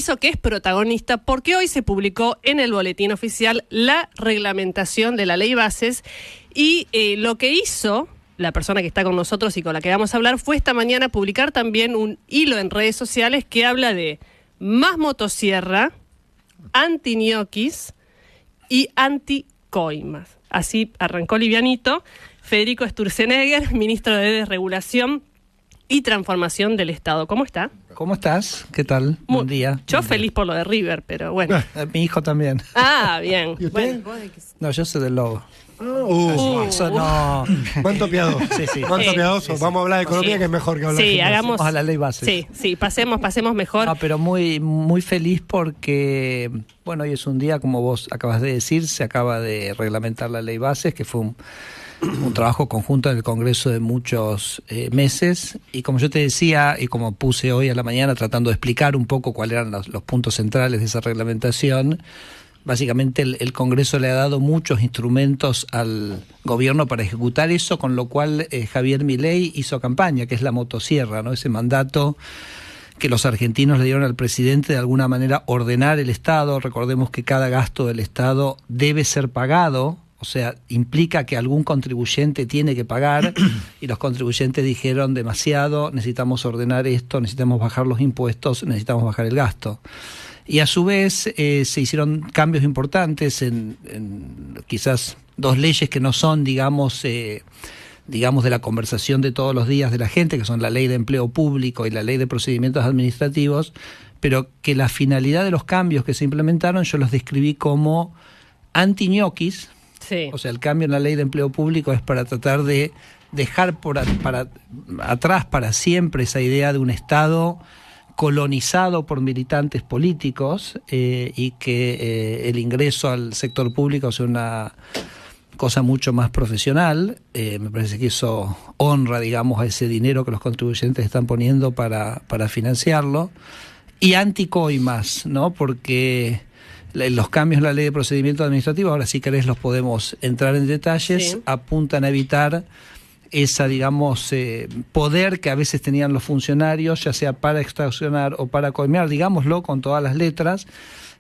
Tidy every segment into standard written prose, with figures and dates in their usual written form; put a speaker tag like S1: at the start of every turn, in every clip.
S1: aviso que es protagonista porque hoy se publicó en el boletín oficial la reglamentación de la ley bases y lo que hizo la persona que está con nosotros y con la que vamos a hablar fue esta mañana publicar también un hilo en redes sociales que habla de más motosierra, anti-ñoquis y anti-coimas. Así arrancó livianito. Federico Sturzenegger, ministro de Desregulación y Transformación del Estado. ¿Cómo está?
S2: ¿Cómo estás? ¿Qué tal? Buen día.
S1: Yo
S2: Buen
S1: feliz
S2: día.
S1: por lo de River, pero bueno.
S2: Mi hijo también.
S1: Ah, bien.
S3: ¿Y usted?
S1: Bueno, ¿vos de qué?
S2: No, yo soy del Lobo.
S3: Eso
S2: no.
S3: ¿Cuánto piadoso?
S2: Sí.
S3: ¿Cuánto piadoso? Vamos a hablar de economía,
S1: Sí.
S3: que es mejor que hablar de
S1: Sí,
S3: gimnasia.
S1: hagamos.
S2: Vamos a la ley bases.
S1: Sí, pasemos mejor.
S2: No, pero muy feliz porque, bueno, hoy es un día, como vos acabas de decir, se acaba de reglamentar la ley bases, que fue un trabajo conjunto en el Congreso de muchos meses, y como yo te decía, y como puse hoy a la mañana tratando de explicar un poco cuáles eran los puntos centrales de esa reglamentación, básicamente el Congreso le ha dado muchos instrumentos al gobierno para ejecutar eso, con lo cual Javier Milei hizo campaña, que es la motosierra, ¿no? Ese mandato que los argentinos le dieron al presidente de alguna manera ordenar el Estado. Recordemos que cada gasto del Estado debe ser pagado, o sea, implica que algún contribuyente tiene que pagar, y los contribuyentes dijeron demasiado, necesitamos ordenar esto, necesitamos bajar los impuestos, necesitamos bajar el gasto. Y a su vez se hicieron cambios importantes en quizás dos leyes que no son, digamos, de la conversación de todos los días de la gente, que son la Ley de Empleo Público y la Ley de Procedimientos Administrativos, pero que la finalidad de los cambios que se implementaron yo los describí como anti-ñoquis.
S1: Sí.
S2: O sea, el cambio en la Ley de Empleo Público es para tratar de dejar para atrás para siempre esa idea de un Estado colonizado por militantes políticos y que el ingreso al sector público sea una cosa mucho más profesional. Me parece que eso honra, digamos, a ese dinero que los contribuyentes están poniendo para financiarlo. Y anticoimas, ¿no? Porque los cambios en la Ley de Procedimientos Administrativos, ahora si querés los podemos entrar en detalles,
S1: Sí.
S2: apuntan a evitar esa, digamos, poder que a veces tenían los funcionarios, ya sea para extorsionar o para coimear, digámoslo con todas las letras,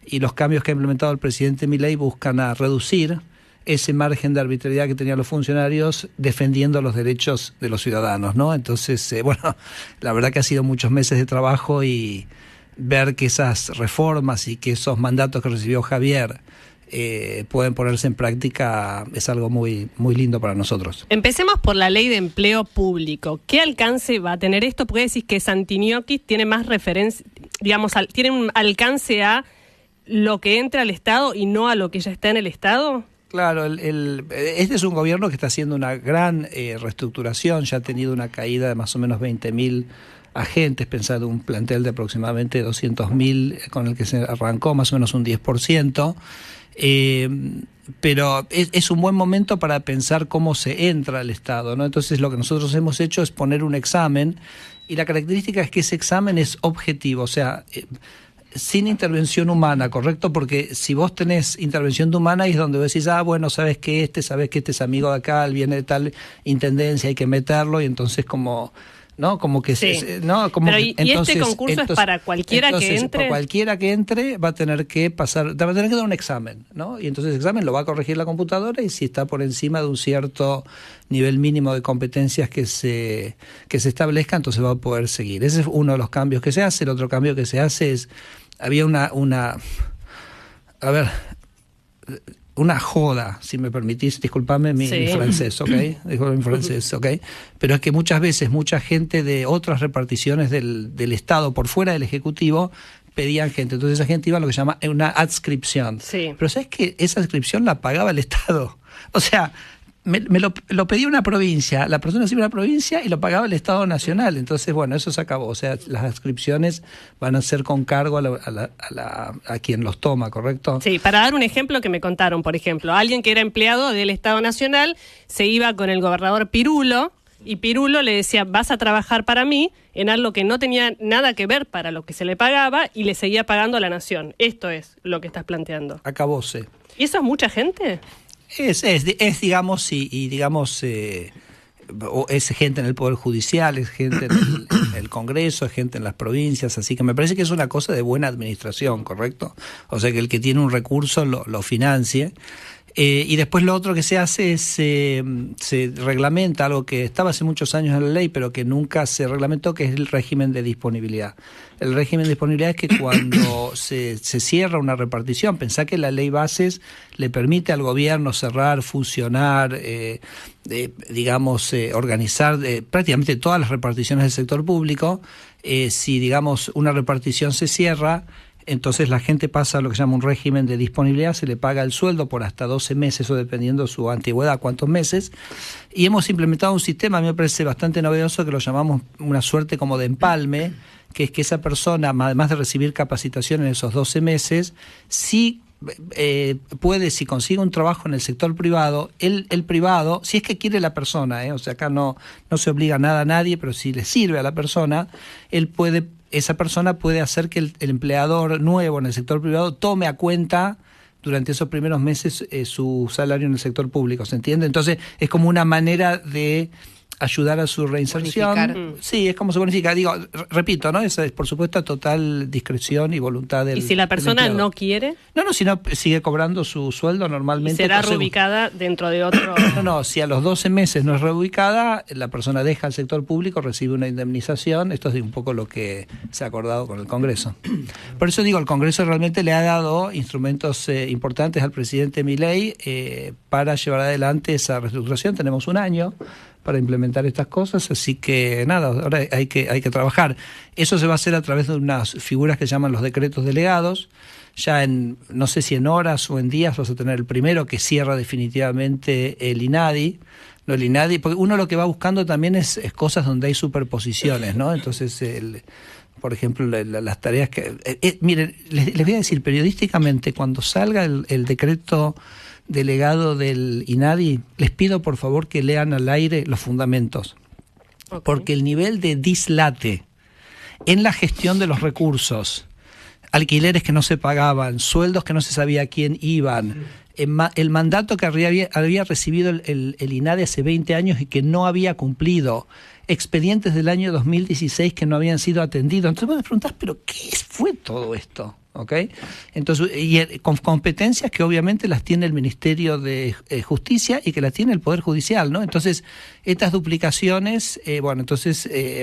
S2: y los cambios que ha implementado el presidente Milei buscan a reducir ese margen de arbitrariedad que tenían los funcionarios defendiendo los derechos de los ciudadanos, ¿no? Entonces, bueno, la verdad que ha sido muchos meses de trabajo, y ver que esas reformas y que esos mandatos que recibió Javier pueden ponerse en práctica es algo muy lindo para nosotros.
S1: Empecemos por la ley de empleo público. ¿Qué alcance va a tener esto? Porque decís que anti-ñoquis tiene más referencia, digamos, tiene un alcance a lo que entra al Estado y no a lo que ya está en el Estado.
S2: Claro, este es un gobierno que está haciendo una gran reestructuración, ya ha tenido una caída de más o menos 20.000 agentes, pensando un plantel de aproximadamente 200.000 con el que se arrancó, más o menos un 10%. Pero es un buen momento para pensar cómo se entra al Estado, ¿no? Entonces lo que nosotros hemos hecho es poner un examen, y la característica es que ese examen es objetivo, o sea, sin intervención humana, ¿correcto? Porque si vos tenés intervención humana es donde vos decís, bueno, sabes que este es amigo de acá, él viene de tal intendencia, hay que meterlo, y entonces como... ¿no? Como que
S1: Sí.
S2: ¿no? Como
S1: pero
S2: que,
S1: este concurso es para cualquiera que entre.
S2: Para cualquiera que entre va a tener que dar un examen, ¿no? Y entonces el examen lo va a corregir la computadora, y si está por encima de un cierto nivel mínimo de competencias que se establezca, entonces va a poder seguir. Ese es uno de los cambios que se hace. El otro cambio que se hace es, había una joda, si me permitís, disculpame mi francés, ¿ok? Disculpame mi francés, ¿ok? Pero es que muchas veces mucha gente de otras reparticiones del Estado por fuera del Ejecutivo pedían gente. Entonces esa gente iba a lo que se llama una adscripción.
S1: Sí.
S2: Pero ¿sabes qué? Esa adscripción la pagaba el Estado. O sea, me lo pedía una provincia, la persona se iba a una provincia y lo pagaba el Estado Nacional. Entonces, bueno, eso se acabó. O sea, las adscripciones van a ser con cargo a quien los toma, ¿correcto?
S1: Sí, para dar un ejemplo que me contaron, por ejemplo, alguien que era empleado del Estado Nacional se iba con el gobernador Pirulo, y Pirulo le decía, vas a trabajar para mí en algo que no tenía nada que ver para lo que se le pagaba, y le seguía pagando a la nación. Esto es lo que estás planteando.
S2: Acabóse.
S1: ¿Y eso es mucha gente?
S2: Es digamos, y digamos, es gente en el Poder Judicial, es gente en el Congreso, es gente en las provincias, así que me parece que es una cosa de buena administración, ¿correcto? O sea, que el que tiene un recurso lo financie. Y después lo otro que se hace es se reglamenta algo que estaba hace muchos años en la ley, pero que nunca se reglamentó, que es el régimen de disponibilidad. El régimen de disponibilidad es que cuando se cierra una repartición, pensá que la ley Bases le permite al gobierno cerrar, fusionar, organizar prácticamente todas las reparticiones del sector público. Si, digamos, una repartición se cierra, entonces la gente pasa a lo que se llama un régimen de disponibilidad, se le paga el sueldo por hasta 12 meses o dependiendo de su antigüedad, cuántos meses, y hemos implementado un sistema, a mí me parece bastante novedoso, que lo llamamos una suerte como de empalme, que es que esa persona, además de recibir capacitación en esos 12 meses, sí puede, si consigue un trabajo en el sector privado, el privado, si es que quiere la persona, o sea, acá no se obliga nada a nadie, pero si le sirve a la persona, esa persona puede hacer que el empleador nuevo en el sector privado tome a cuenta durante esos primeros meses su salario en el sector público, ¿se entiende? Entonces es como una manera de ayudar a su reinserción.
S4: Bonificar.
S2: Sí, es como se bonifica. Digo, repito, ¿no? Esa es, por supuesto, a total discreción y voluntad del.
S1: ¿Y si la persona
S2: del
S1: no quiere?
S2: No, si no, sigue cobrando su sueldo normalmente.
S1: ¿Y será reubicada dentro de otro?
S2: No, si a los 12 meses no es reubicada, la persona deja el sector público, recibe una indemnización. Esto es un poco lo que se ha acordado con el Congreso. Por eso digo, el Congreso realmente le ha dado instrumentos importantes al presidente Milei para llevar adelante esa reestructuración. Tenemos un año para implementar estas cosas, así que nada, ahora hay que trabajar. Eso se va a hacer a través de unas figuras que llaman los decretos delegados. Ya no sé si en horas o en días vas a tener el primero que cierra definitivamente el INADI. No, el INADI, porque uno lo que va buscando también es cosas donde hay superposiciones, ¿no? Entonces, por ejemplo, las tareas que... miren, les voy a decir, periodísticamente, cuando salga el decreto delegado del INADI, les pido por favor que lean al aire los fundamentos, porque el nivel de dislate en la gestión de los recursos, alquileres que no se pagaban, sueldos que no se sabía a quién iban, el mandato que había recibido el INADI hace 20 años y que no había cumplido, expedientes del año 2016 que no habían sido atendidos. Entonces vos te preguntás, ¿pero qué fue todo esto? ¿Okay? Entonces, y con competencias que obviamente las tiene el Ministerio de Justicia y que las tiene el Poder Judicial, ¿no? Entonces, estas duplicaciones,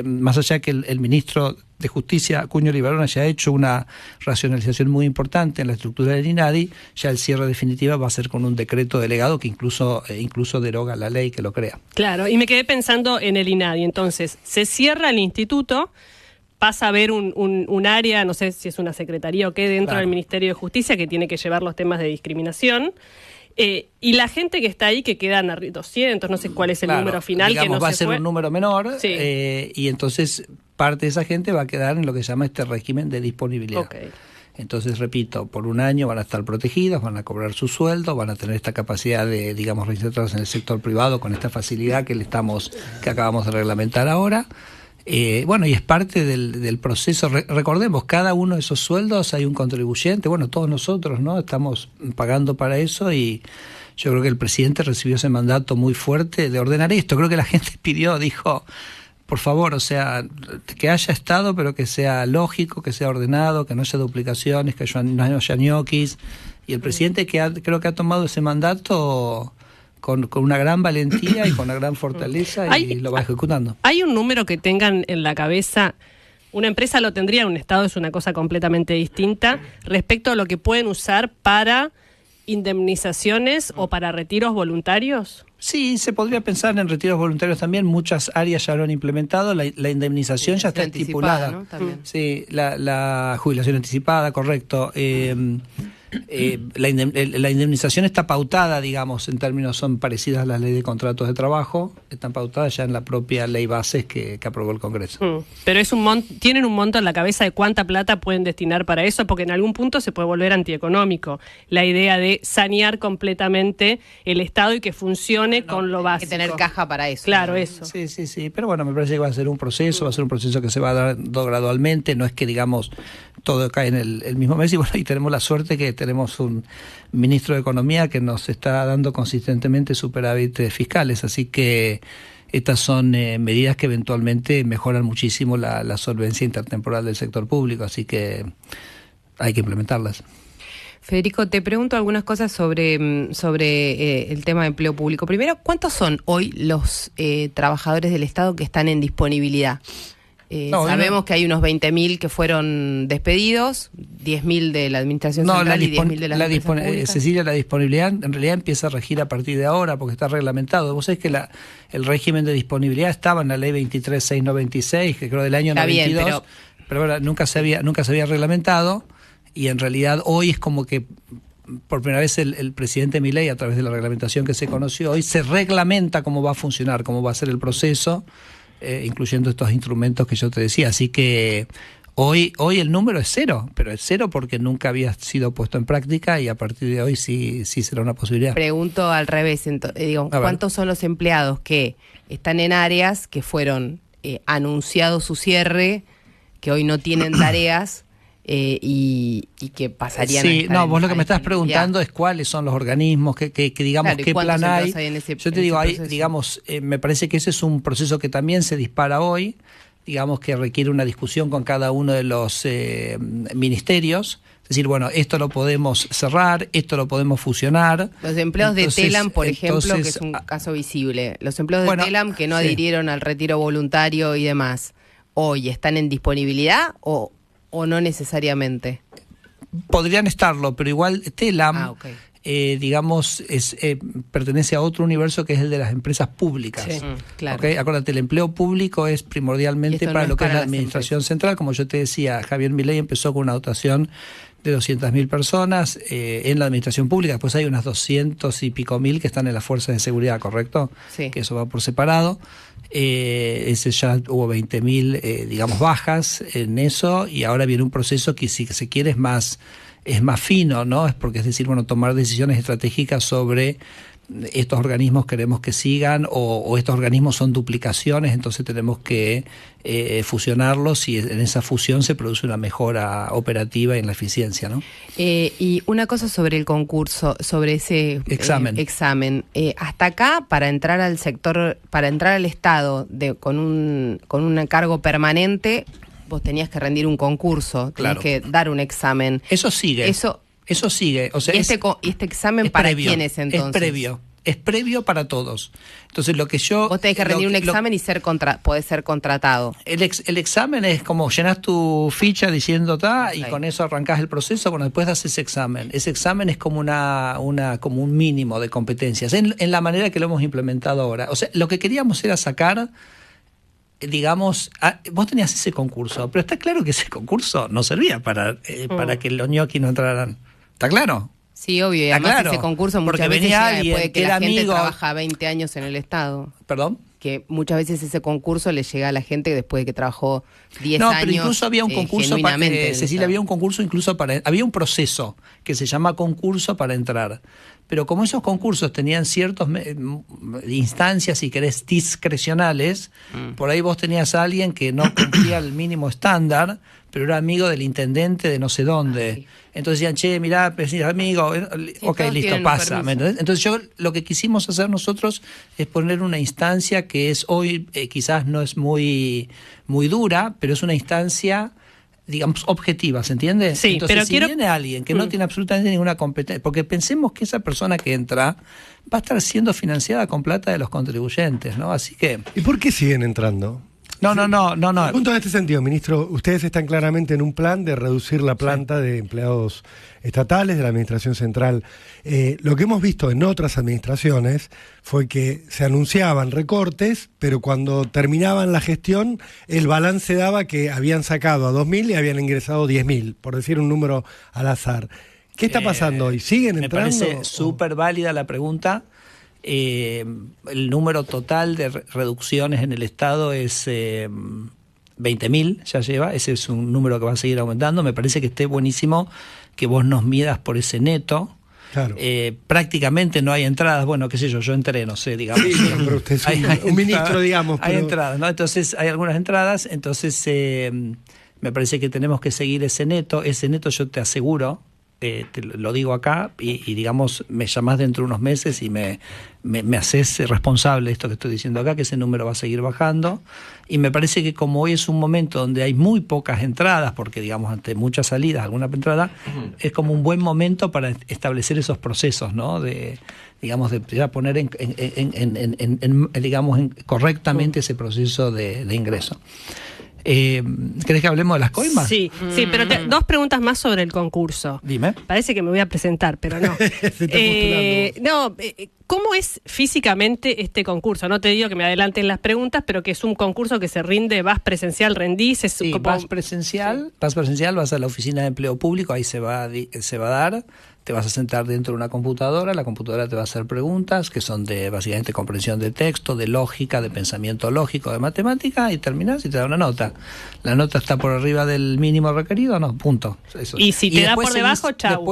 S2: más allá que el ministro de Justicia, Cuño Libarón, haya hecho una racionalización muy importante en la estructura del INADI, ya el cierre definitivo va a ser con un decreto delegado que incluso deroga la ley que lo crea.
S1: Claro, y me quedé pensando en el INADI. Entonces, se cierra el instituto, pasa a haber un área, no sé si es una secretaría o qué, dentro del Ministerio de Justicia que tiene que llevar los temas de discriminación. Y la gente que está ahí, que quedan 200, no sé cuál es el número final.
S2: Digamos,
S1: que no
S2: va a ser
S1: fue
S2: un número menor,
S1: sí.
S2: Y entonces parte de esa gente va a quedar en lo que se llama este régimen de disponibilidad.
S1: Okay.
S2: Entonces, repito, por un año van a estar protegidos, van a cobrar su sueldo, van a tener esta capacidad de, digamos, reinsertarse en el sector privado con esta facilidad que acabamos de reglamentar ahora. Y es parte del proceso. Recordemos, cada uno de esos sueldos hay un contribuyente, todos nosotros, ¿no? Estamos pagando para eso y yo creo que el presidente recibió ese mandato muy fuerte de ordenar esto. Creo que la gente dijo, por favor, o sea, que haya Estado, pero que sea lógico, que sea ordenado, que no haya duplicaciones, que no haya ñoquis. Y el presidente creo que ha tomado ese mandato con una gran valentía y con una gran fortaleza y lo va ejecutando.
S1: ¿Hay un número que tengan en la cabeza? Una empresa lo tendría, un Estado es una cosa completamente distinta, respecto a lo que pueden usar para indemnizaciones o para retiros voluntarios.
S2: Sí, se podría pensar en retiros voluntarios también. Muchas áreas ya lo han implementado. La indemnización ya está estipulada,
S4: ¿no? También.
S2: Sí, la jubilación anticipada, correcto. La indemnización está pautada, digamos, en términos son parecidas a las leyes de contratos de trabajo, están pautadas ya en la propia ley Bases que aprobó el Congreso.
S1: Pero tienen un monto en la cabeza de cuánta plata pueden destinar para eso, porque en algún punto se puede volver antieconómico la idea de sanear completamente el Estado y que funcione con lo básico.
S4: Hay que tener caja para eso.
S1: Claro, eso.
S2: Sí, pero me parece que va a ser un proceso que se va dando gradualmente, no es que, digamos, todo cae en el mismo mes y tenemos la suerte que tenemos un ministro de Economía que nos está dando consistentemente superávit fiscales, así que estas son medidas que eventualmente mejoran muchísimo la solvencia intertemporal del sector público, así que hay que implementarlas.
S4: Federico, te pregunto algunas cosas sobre el tema de empleo público. Primero, ¿cuántos son hoy los trabajadores del Estado que están en disponibilidad? Sabemos que hay unos 20.000 que fueron despedidos, 10.000 de la Administración Central y 10.000 de las empresas públicas.
S2: Cecilia, la disponibilidad en realidad empieza a regir a partir de ahora porque está reglamentado. Vos sabés que el régimen de disponibilidad estaba en la ley 23.696, que creo del año
S4: está
S2: 92,
S4: bien,
S2: pero ahora nunca se había reglamentado, y en realidad hoy es como que por primera vez el presidente Milei, a través de la reglamentación que se conoció hoy, se reglamenta cómo va a funcionar, cómo va a ser el proceso, incluyendo estos instrumentos que yo te decía. Así que hoy el número es 0, pero es 0 porque nunca había sido puesto en práctica y a partir de hoy sí será una posibilidad.
S4: Pregunto al revés, ¿cuántos son los empleados que están en áreas que fueron anunciado su cierre, que hoy no tienen tareas y que pasarían a estar
S2: vos lo que me estás preguntando es cuáles son los organismos, que digamos,
S4: claro,
S2: qué plan hay.
S4: Yo
S2: te digo, me parece que ese es un proceso que también se dispara hoy, digamos que requiere una discusión con cada uno de los ministerios. Es decir, bueno, esto lo podemos cerrar, esto lo podemos fusionar.
S4: Los empleos de Telam, por ejemplo, que es un caso visible. Los empleos de Telam que no adhirieron al retiro voluntario y demás, ¿hoy están en disponibilidad o no necesariamente?
S2: Podrían estarlo, pero igual Telam, digamos, pertenece a otro universo que es el de las empresas públicas.
S4: Sí, claro.
S2: ¿Okay? Acuérdate, el empleo público es primordialmente para lo que es la administración central. Como yo te decía, Javier Milei empezó con una dotación de 200.000 personas en la administración pública. Después hay unas 200 y pico mil que están en las fuerzas de seguridad, ¿correcto?
S4: Sí.
S2: Que eso va por separado. Ese ya hubo 20.000, digamos, bajas en eso, y ahora viene un proceso que, si se quiere, es más fino, ¿no? Es porque, es decir, bueno, tomar decisiones estratégicas sobre estos organismos queremos que sigan o estos organismos son duplicaciones, entonces tenemos que fusionarlos, y en esa fusión se produce una mejora operativa y en la eficiencia, ¿no?
S4: Y una cosa sobre el concurso, sobre ese examen. Hasta acá, para entrar al sector, para entrar al Estado con un cargo permanente, vos tenías que rendir un concurso, tenías que dar un examen.
S2: Eso sigue. Eso sigue. O sea,
S4: ¿Y este examen para quiénes entonces?
S2: Es previo para todos. Entonces vos
S4: tenés que rendir un examen y podés ser contratado.
S2: El examen es como llenás tu ficha diciendo y con eso arrancás el proceso. Bueno, después das ese examen. Ese examen es como como un mínimo de competencias en la manera que lo hemos implementado ahora. O sea, lo que queríamos era sacar, digamos, vos tenías ese concurso, pero está claro que ese concurso no servía para que los ñoquis no entraran. ¿Está claro?
S4: Sí, obvio. Y además ese concurso muchas veces llega después de que la gente trabaja 20 años en el Estado.
S2: ¿Perdón?
S4: Que muchas veces ese concurso le llega a la gente después de que trabajó 10 años. No, pero
S2: incluso había un concurso Cecilia, había un concurso incluso había un proceso que se llama concurso para entrar. Pero como esos concursos tenían ciertas instancias, si querés, discrecionales, por ahí vos tenías a alguien que no cumplía el mínimo estándar, pero era amigo del intendente de no sé dónde. Sí. Entonces decían, che, mirá, amigo, ok, listo, pasa. Entonces lo que quisimos hacer nosotros es poner una instancia que es hoy, quizás no es muy dura, pero es una instancia, digamos, objetiva, ¿se entiende?
S1: Sí,
S2: entonces,
S1: pero
S2: viene alguien que no tiene absolutamente ninguna competencia, porque pensemos que esa persona que entra va a estar siendo financiada con plata de los contribuyentes, ¿no? Así que...
S3: ¿Y por qué siguen entrando?
S2: No.
S3: El punto en este sentido, ministro, ustedes están claramente en un plan de reducir la planta de empleados estatales de la administración central. Lo que hemos visto en otras administraciones fue que se anunciaban recortes, pero cuando terminaban la gestión, el balance daba que habían sacado a 2.000 y habían ingresado 10.000, por decir un número al azar. ¿Qué está pasando hoy? ¿Siguen entrando?
S2: Me parece súper válida la pregunta. El número total de reducciones en el Estado es 20.000, ya lleva. Ese es un número que va a seguir aumentando. Me parece que esté buenísimo que vos nos midas por ese neto.
S3: Claro.
S2: Prácticamente no hay entradas. Bueno, qué sé yo entré, no sé, digamos.
S3: Sí, pero usted es un ministro, digamos.
S2: Hay entradas, ¿no? Entonces hay algunas entradas. Entonces me parece que tenemos que seguir ese neto. Ese neto, yo te aseguro te lo digo acá, y digamos, me llamás dentro de unos meses y me haces responsable de esto que estoy diciendo acá, que ese número va a seguir bajando. Y me parece que como hoy es un momento donde hay muy pocas entradas, porque digamos ante muchas salidas, alguna entrada, es como un buen momento para establecer esos procesos, ¿no? Digamos, de ya poner correctamente ese proceso de ingreso. ¿Querés que hablemos de las coimas?
S1: Sí, pero dos preguntas más sobre el concurso.
S2: Dime.
S1: Parece que me voy a presentar, pero no. ¿Cómo es físicamente este concurso? No te digo que me adelanten las preguntas, pero que es un concurso que se rinde, vas presencial, rendís.
S2: Sí, vas presencial, vas a la oficina de empleo público, ahí se va a dar. Te vas a sentar dentro de una computadora, la computadora te va a hacer preguntas que son de básicamente comprensión de texto, de lógica, de pensamiento lógico, de matemática, y terminás y te da una nota. La nota está por arriba del mínimo requerido, no, punto. Eso.
S1: Y si te da por debajo, chau.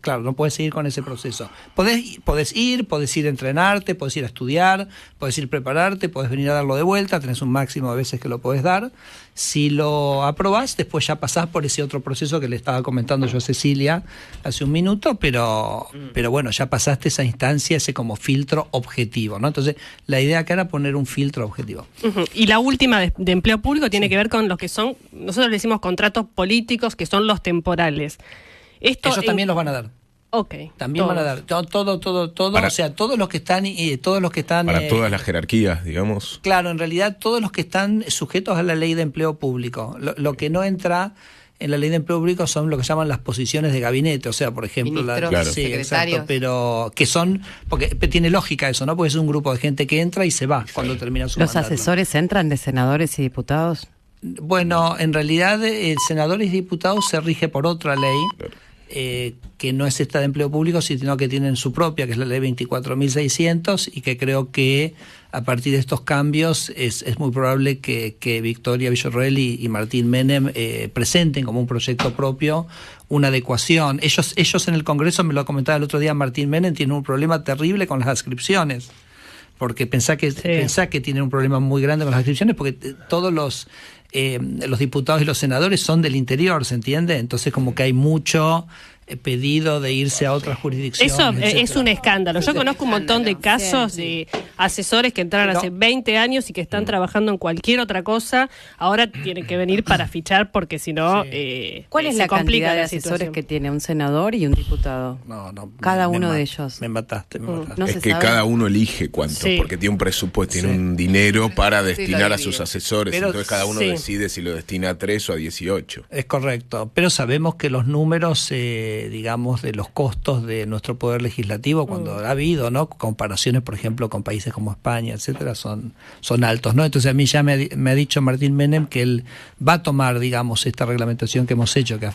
S2: Claro, no puedes seguir con ese proceso. Podés ir a entrenarte, podés ir a estudiar, podés ir a prepararte, podés venir a darlo de vuelta, tenés un máximo de veces que lo podés dar. Si lo aprobás, después ya pasás por ese otro proceso que le estaba comentando yo a Cecilia hace un minuto, pero bueno, ya pasaste esa instancia, ese como filtro objetivo, ¿no? Entonces, la idea acá era poner un filtro objetivo.
S1: Y la última de empleo público tiene que ver con los que son, nosotros le decimos contratos políticos, que son los temporales.
S2: Ellos también los van a dar.
S1: Okay,
S2: también van a dar todo, o sea, todos los que están
S5: para todas las jerarquías, digamos.
S2: Claro, en realidad todos los que están sujetos a la ley de empleo público. Lo que no entra en la ley de empleo público son lo que llaman las posiciones de gabinete, o sea, por ejemplo,
S4: sí,
S2: exacto, pero que son, porque tiene lógica eso, ¿no? Porque es un grupo de gente que entra y se va cuando termina su mandato.
S6: ¿Los asesores entran de senadores y diputados?
S2: Bueno, en realidad senadores y diputados se rige por otra ley. Claro. Que no es esta de empleo público, sino que tienen su propia, que es la ley 24.600, y que creo que a partir de estos cambios es muy probable que Victoria Villarroel y Martín Menem presenten como un proyecto propio una adecuación. Ellos en el Congreso, me lo comentaba el otro día Martín Menem, tienen un problema terrible con las adscripciones, porque pensá que tienen un problema muy grande con las adscripciones, porque todos los diputados y los senadores son del interior, ¿se entiende? Entonces como que hay mucho pedido de irse a otras jurisdicciones.
S1: Eso es un escándalo. Yo conozco un montón de casos de asesores que entraron hace 20 años y que están trabajando en cualquier otra cosa. Ahora tienen que venir para fichar porque si no
S6: ¿Cuál es la cantidad de asesores que tiene un senador y un diputado?
S2: No,
S6: cada uno de ellos.
S2: Me mataste.
S5: No es que sabe. Cada uno elige cuánto, porque tiene un presupuesto, tiene un dinero para destinar a sus asesores. Pero, entonces cada uno decide si lo destina a 3 o a 18.
S2: Es correcto, pero sabemos que los números digamos, de los costos de nuestro poder legislativo, cuando ha habido, ¿no?, comparaciones, por ejemplo, con países como España, etcétera, son altos, ¿no? Entonces a mí ya me ha dicho Martín Menem que él va a tomar, digamos, esta reglamentación que hemos hecho, que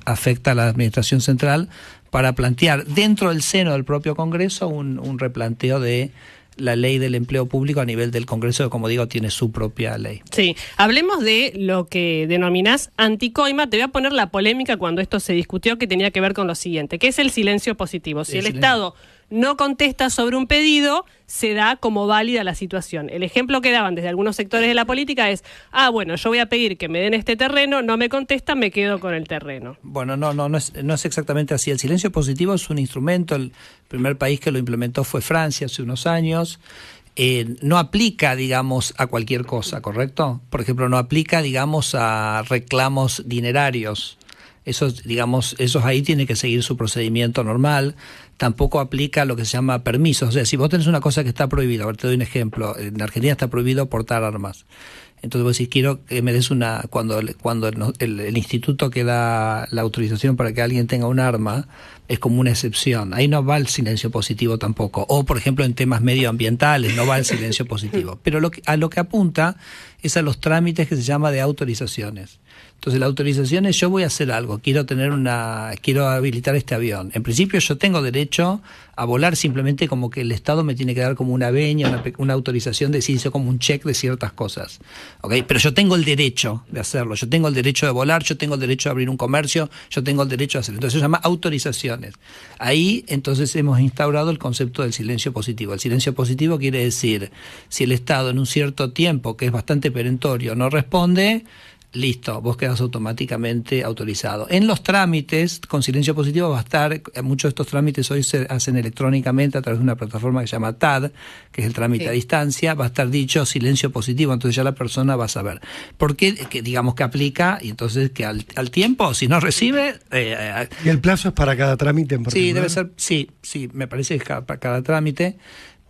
S2: afecta a la administración central, para plantear dentro del seno del propio Congreso un replanteo de la ley del empleo público a nivel del Congreso, que como digo tiene su propia ley.
S1: Sí, hablemos de lo que denominás anticoima. Te voy a poner la polémica cuando esto se discutió, que tenía que ver con lo siguiente, que es el silencio positivo. Si el Estado no contesta sobre un pedido, se da como válida la situación. El ejemplo que daban desde algunos sectores de la política es, bueno, yo voy a pedir que me den este terreno, no me contestan, me quedo con el terreno.
S2: Bueno, no es exactamente así. El silencio positivo es un instrumento, el primer país que lo implementó fue Francia hace unos años. No aplica, digamos, a cualquier cosa, ¿correcto? Por ejemplo, no aplica, digamos, a reclamos dinerarios. Esos ahí tiene que seguir su procedimiento normal. Tampoco aplica lo que se llama permisos. O sea, si vos tenés una cosa que está prohibida, te doy un ejemplo, en Argentina está prohibido portar armas. Entonces vos decís, quiero que me des cuando el instituto que da la autorización para que alguien tenga un arma, es como una excepción. Ahí no va el silencio positivo tampoco. O, por ejemplo, en temas medioambientales no va el silencio positivo. Pero a lo que apunta es a los trámites que se llama de autorizaciones. Entonces la autorización es, yo voy a hacer algo, quiero habilitar este avión. En principio yo tengo derecho a volar, simplemente como que el Estado me tiene que dar como una venia, una autorización de decir, como un check de ciertas cosas. ¿Okay? Pero yo tengo el derecho de hacerlo, yo tengo el derecho de volar, yo tengo el derecho de abrir un comercio, yo tengo el derecho de hacerlo. Entonces se llama autorizaciones. Ahí entonces hemos instaurado el concepto del silencio positivo. El silencio positivo quiere decir, si el Estado en un cierto tiempo, que es bastante perentorio, no responde, listo, vos quedás automáticamente autorizado. En los trámites, con silencio positivo va a estar, muchos de estos trámites hoy se hacen electrónicamente a través de una plataforma que se llama TAD, que es el trámite a distancia, va a estar dicho silencio positivo, entonces ya la persona va a saber. Porque digamos que aplica, y entonces que al tiempo, si no recibe...
S3: ¿Y el plazo es para cada trámite en particular?
S2: Sí, debe ser, sí, me parece que para cada trámite.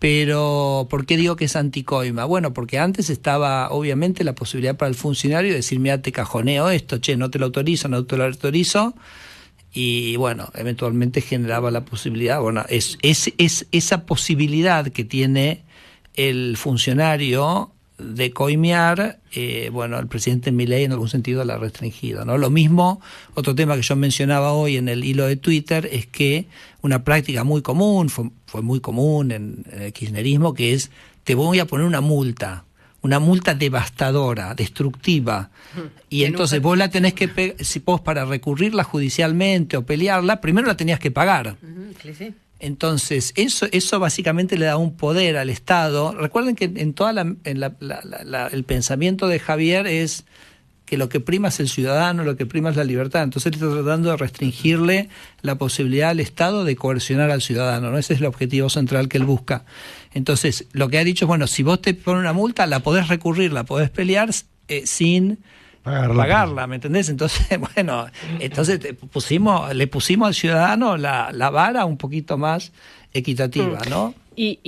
S2: Pero, ¿por qué digo que es anticoima? Bueno, porque antes estaba, obviamente, la posibilidad para el funcionario de decir, mira, te cajoneo esto, no te lo autorizo, no te lo autorizo, y bueno, eventualmente generaba la posibilidad, bueno, es esa posibilidad que tiene el funcionario de coimear, bueno, el presidente Milei en algún sentido la ha restringido, ¿no? Lo mismo, otro tema que yo mencionaba hoy en el hilo de Twitter, es que una práctica muy común, fue muy común en el kirchnerismo, que es, te voy a poner una multa devastadora, destructiva, y entonces vos la tenés que, si vos para recurrirla judicialmente o pelearla, primero la tenías que pagar.
S4: Sí.
S2: Entonces, eso básicamente le da un poder al Estado. Recuerden que en toda el pensamiento de Javier es que lo que prima es el ciudadano, lo que prima es la libertad. Entonces él está tratando de restringirle la posibilidad al Estado de coercionar al ciudadano, ¿no? Ese es el objetivo central que él busca. Entonces, lo que ha dicho es, bueno, si vos te pones una multa, la podés recurrir, la podés pelear sin... pagarla, ¿me entendés? Entonces, bueno, le pusimos al ciudadano la vara un poquito más equitativa, ¿no?
S1: Y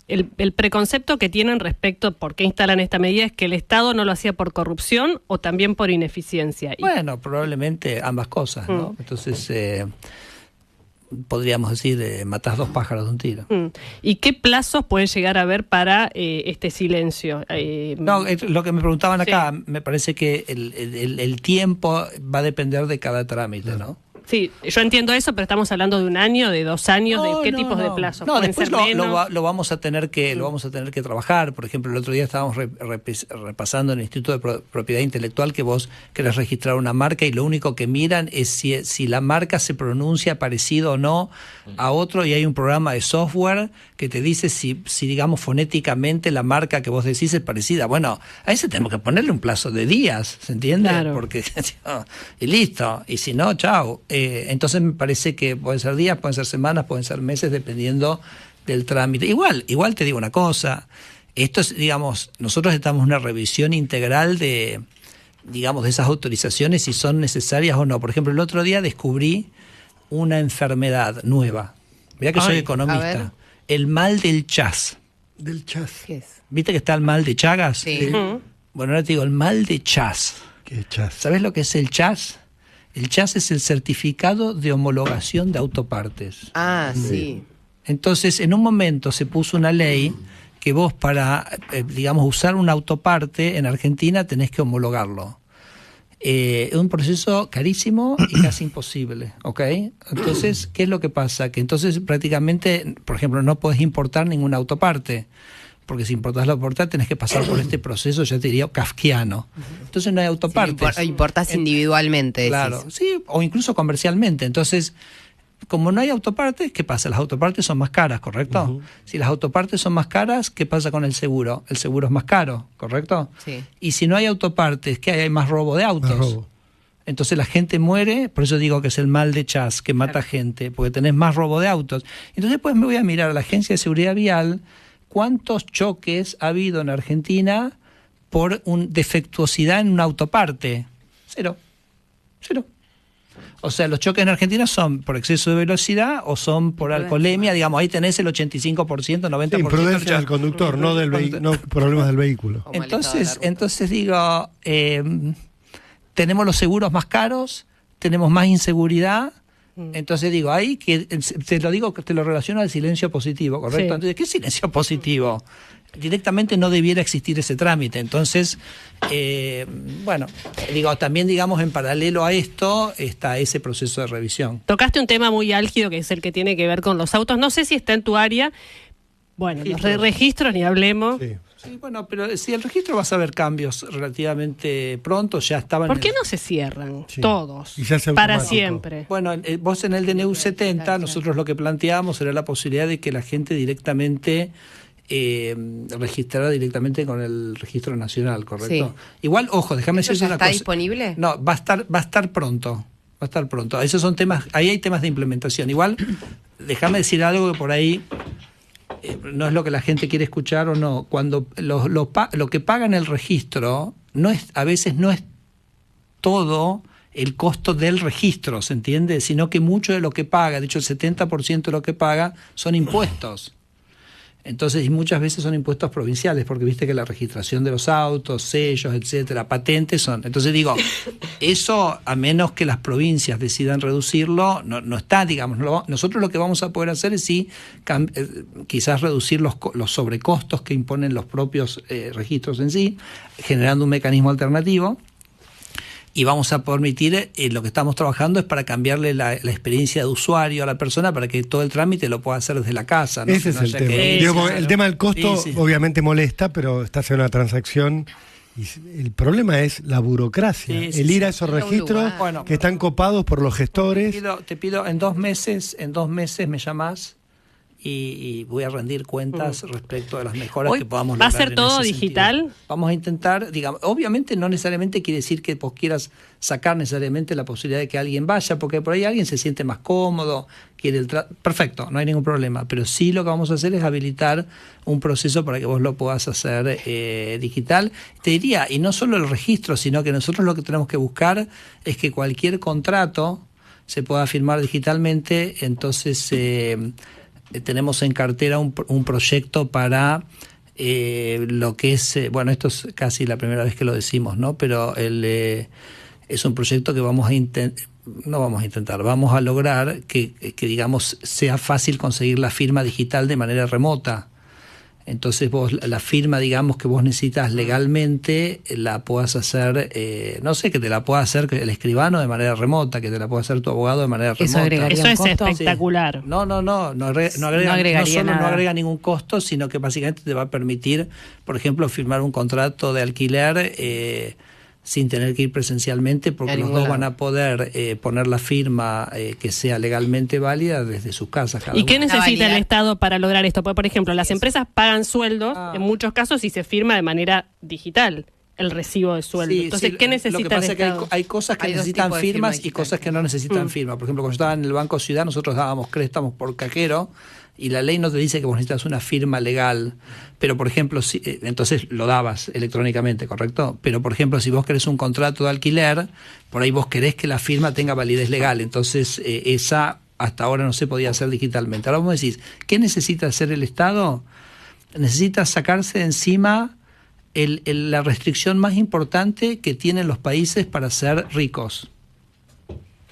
S1: el preconcepto que tienen respecto a por qué instalan esta medida es que el Estado no lo hacía por corrupción o también por ineficiencia.
S2: Bueno, probablemente ambas cosas, ¿no? Entonces... podríamos decir, matás dos pájaros de un tiro.
S1: ¿Y qué plazos puede llegar a haber para este silencio?
S2: No, lo que me preguntaban acá, me parece que el tiempo va a depender de cada trámite, ¿no?
S1: Sí, yo entiendo eso, pero estamos hablando de 1 año, de 2 años, ¿de qué tipos de plazos?
S2: No, después lo vamos a tener que trabajar. Por ejemplo, el otro día estábamos repasando en el Instituto de Propiedad Intelectual que vos querés registrar una marca y lo único que miran es si la marca se pronuncia parecido o no a otro, y hay un programa de software que te dice si digamos fonéticamente la marca que vos decís es parecida. Bueno, a ese tenemos que ponerle un plazo de días, ¿se entiende?
S1: Claro.
S2: Porque y listo, y si no, chao. Entonces me parece que pueden ser días, pueden ser semanas, pueden ser meses, dependiendo del trámite. Igual te digo una cosa, esto es, digamos, nosotros estamos en una revisión integral de esas autorizaciones, si son necesarias o no. Por ejemplo, el otro día descubrí una enfermedad nueva. Mirá que soy economista. El mal del Chas.
S3: ¿Del Chas?
S4: ¿Qué es?
S2: ¿Viste que está el mal de Chagas?
S4: Sí.
S2: Bueno, ahora te digo, el mal de Chas.
S3: ¿Qué es Chas?
S2: ¿Sabés lo que es el Chas? El Chas es el certificado de homologación de autopartes.
S4: Ah, sí.
S2: Entonces, en un momento se puso una ley que vos para, usar una autoparte en Argentina tenés que homologarlo. Es un proceso carísimo y casi imposible, ¿ok? Entonces, ¿qué es lo que pasa? Que entonces prácticamente, por ejemplo, no podés importar ninguna autoparte, porque si importás la autoparte tenés que pasar por este proceso, ya te diría, kafkiano. Entonces no hay autopartes.
S4: Sí, importás individualmente.
S2: Claro, sí, o incluso comercialmente. Entonces, como no hay autopartes, ¿qué pasa? Las autopartes son más caras, ¿correcto? Si las autopartes son más caras, ¿qué pasa con el seguro? El seguro es más caro, ¿correcto?
S4: Sí.
S2: Y si no hay autopartes, ¿qué hay? Hay más robo de autos.
S3: Más robo.
S2: Entonces la gente muere, por eso digo que es el mal de Chas, que mata gente, porque tenés más robo de autos. Entonces pues me voy a mirar a la Agencia de Seguridad Vial cuántos choques ha habido en Argentina por defectuosidad en una autoparte. Cero. O sea, los choques en Argentina son por exceso de velocidad o son por alcoholemia, digamos, ahí tenés el 85%, 90%.
S3: Imprudencia del conductor, no problemas del vehículo.
S2: Entonces digo, tenemos los seguros más caros, tenemos más inseguridad. Entonces digo, ahí que te lo relaciono al silencio positivo, ¿correcto?
S1: Sí.
S2: Entonces, ¿qué silencio positivo? Directamente no debiera existir ese trámite. Entonces, también en paralelo a esto está ese proceso de revisión.
S1: Tocaste un tema muy álgido que es el que tiene que ver con los autos. No sé si está en tu área. Bueno, los registros ni hablemos.
S2: Sí, bueno, pero si el registro vas a ver cambios relativamente pronto, ya estaban...
S1: ¿Por qué no se cierran todos para siempre?
S2: Bueno, vos en el DNU 70, nosotros lo que planteamos era la posibilidad de que la gente directamente registrada directamente con el Registro Nacional, ¿correcto? Sí. Igual, ojo, déjame decirte una cosa.
S4: ¿Está disponible?
S2: No, va a estar pronto. Esos son temas, ahí hay temas de implementación. Igual, déjame decir algo que por ahí no es lo que la gente quiere escuchar o no. Cuando lo que pagan el registro a veces no es todo el costo del registro, ¿se entiende? Sino que mucho de lo que paga, de hecho el 70% de lo que paga son impuestos. Entonces, y muchas veces son impuestos provinciales, porque viste que la registración de los autos, sellos, etcétera, patentes son. Entonces digo, eso, a menos que las provincias decidan reducirlo, no está, digamos. Nosotros lo que vamos a poder hacer es sí, quizás reducir los sobrecostos que imponen los propios registros en sí, generando un mecanismo alternativo. Y vamos a permitir, lo que estamos trabajando es para cambiarle la experiencia de usuario a la persona para que todo el trámite lo pueda hacer desde la casa, ¿no?
S3: Ese es el tema. El tema del costo obviamente molesta, pero está haciendo una transacción y el problema es la burocracia, el ir a esos registros que están copados por los gestores.
S2: Te pido en 2 meses me llamás y voy a rendir cuentas respecto de las mejoras que podamos lograr.
S1: ¿Va a ser todo digital?
S2: Sentido. Vamos a intentar, digamos, obviamente no necesariamente quiere decir que vos quieras sacar necesariamente la posibilidad de que alguien vaya, porque por ahí alguien se siente más cómodo, quiere perfecto, no hay ningún problema, pero sí lo que vamos a hacer es habilitar un proceso para que vos lo puedas hacer digital. Te diría, y no solo el registro, sino que nosotros lo que tenemos que buscar es que cualquier contrato se pueda firmar digitalmente, entonces tenemos en cartera un proyecto para lo que es, esto es casi la primera vez que lo decimos, ¿no? Pero es un proyecto que vamos a lograr que digamos sea fácil conseguir la firma digital de manera remota. Entonces vos la firma, digamos, que vos necesitas legalmente, la puedas hacer, que te la pueda hacer el escribano de manera remota, que te la pueda hacer tu abogado de manera remota.
S1: Eso es espectacular.
S2: Sí. No agrega ningún costo, sino que básicamente te va a permitir, por ejemplo, firmar un contrato de alquiler sin tener que ir presencialmente, porque los dos van a poder poner la firma que sea legalmente válida desde sus casas.
S1: ¿Y qué necesita el Estado para lograr esto? Porque, por ejemplo, las empresas pagan sueldos en muchos casos y se firma de manera digital el recibo de sueldo. Entonces, ¿qué necesita el Estado?
S2: Lo que pasa es que hay cosas que necesitan firmas y cosas que no necesitan firma. Por ejemplo, cuando yo estaba en el Banco Ciudad, nosotros dábamos préstamos por cajero y la ley no te dice que vos necesitas una firma legal, pero por ejemplo, entonces lo dabas electrónicamente, ¿correcto? Pero por ejemplo, si vos querés un contrato de alquiler, por ahí vos querés que la firma tenga validez legal, entonces esa hasta ahora no se podía hacer digitalmente. Ahora vos me decís, ¿qué necesita hacer el Estado? Necesita sacarse de encima la restricción más importante que tienen los países para ser ricos.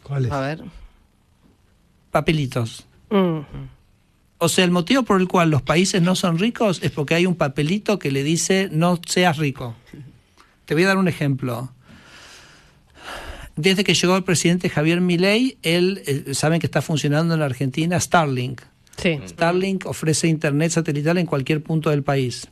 S3: ¿Cuál es?
S4: A ver.
S2: Papelitos. O sea, el motivo por el cual los países no son ricos es porque hay un papelito que le dice no seas rico. Te voy a dar un ejemplo. Desde que llegó el presidente Javier Milei, saben que está funcionando en la Argentina Starlink.
S1: Sí.
S2: Starlink ofrece internet satelital en cualquier punto del país.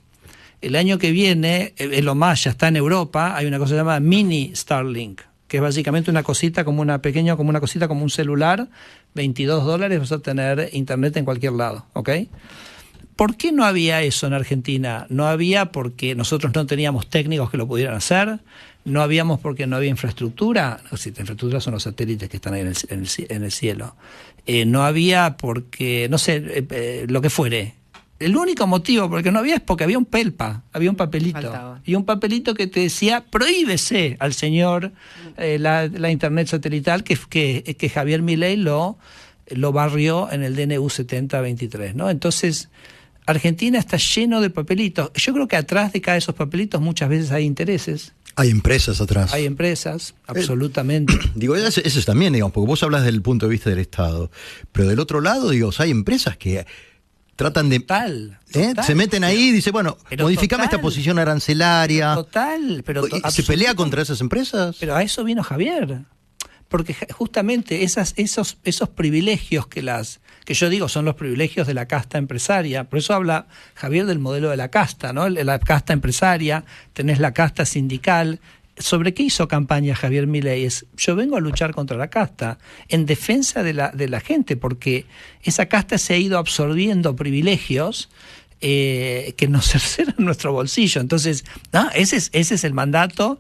S2: El año que viene, lo más, ya está en Europa, hay una cosa llamada Mini Starlink, que es básicamente una cosita como una cosita como un celular, $22, vas a tener internet en cualquier lado, ¿ok? ¿Por qué no había eso en Argentina? No había porque nosotros no teníamos técnicos que lo pudieran hacer, no habíamos porque no había infraestructura, la infraestructura son los satélites que están ahí en el cielo, no había porque, no sé, lo que fuere. El único motivo por el que no había es porque había un pelpa, había un papelito. Faltaba. Y un papelito que te decía, prohíbese al señor la internet satelital que Javier Milei lo barrió en el DNU 7023, ¿no? Entonces, Argentina está lleno de papelitos. Yo creo que atrás de cada esos papelitos muchas veces hay intereses.
S7: Hay empresas atrás.
S2: Hay empresas, absolutamente.
S7: Digo, eso es también, digamos, porque vos hablas del punto de vista del Estado. Pero del otro lado, digo, hay empresas que tratan de...
S2: Total.
S7: Se meten ahí y dicen, bueno, modificame esta posición arancelaria. ¿Se pelea contra esas empresas?
S2: Pero a eso vino Javier. Porque justamente esos privilegios que yo digo son los privilegios de la casta empresaria, por eso habla Javier del modelo de la casta, ¿no? La casta empresaria, tenés la casta sindical. ¿Sobre qué hizo campaña Javier Milei? Yo vengo a luchar contra la casta, en defensa de la gente, porque esa casta se ha ido absorbiendo privilegios que nos cercenan nuestro bolsillo. Entonces, ese es el mandato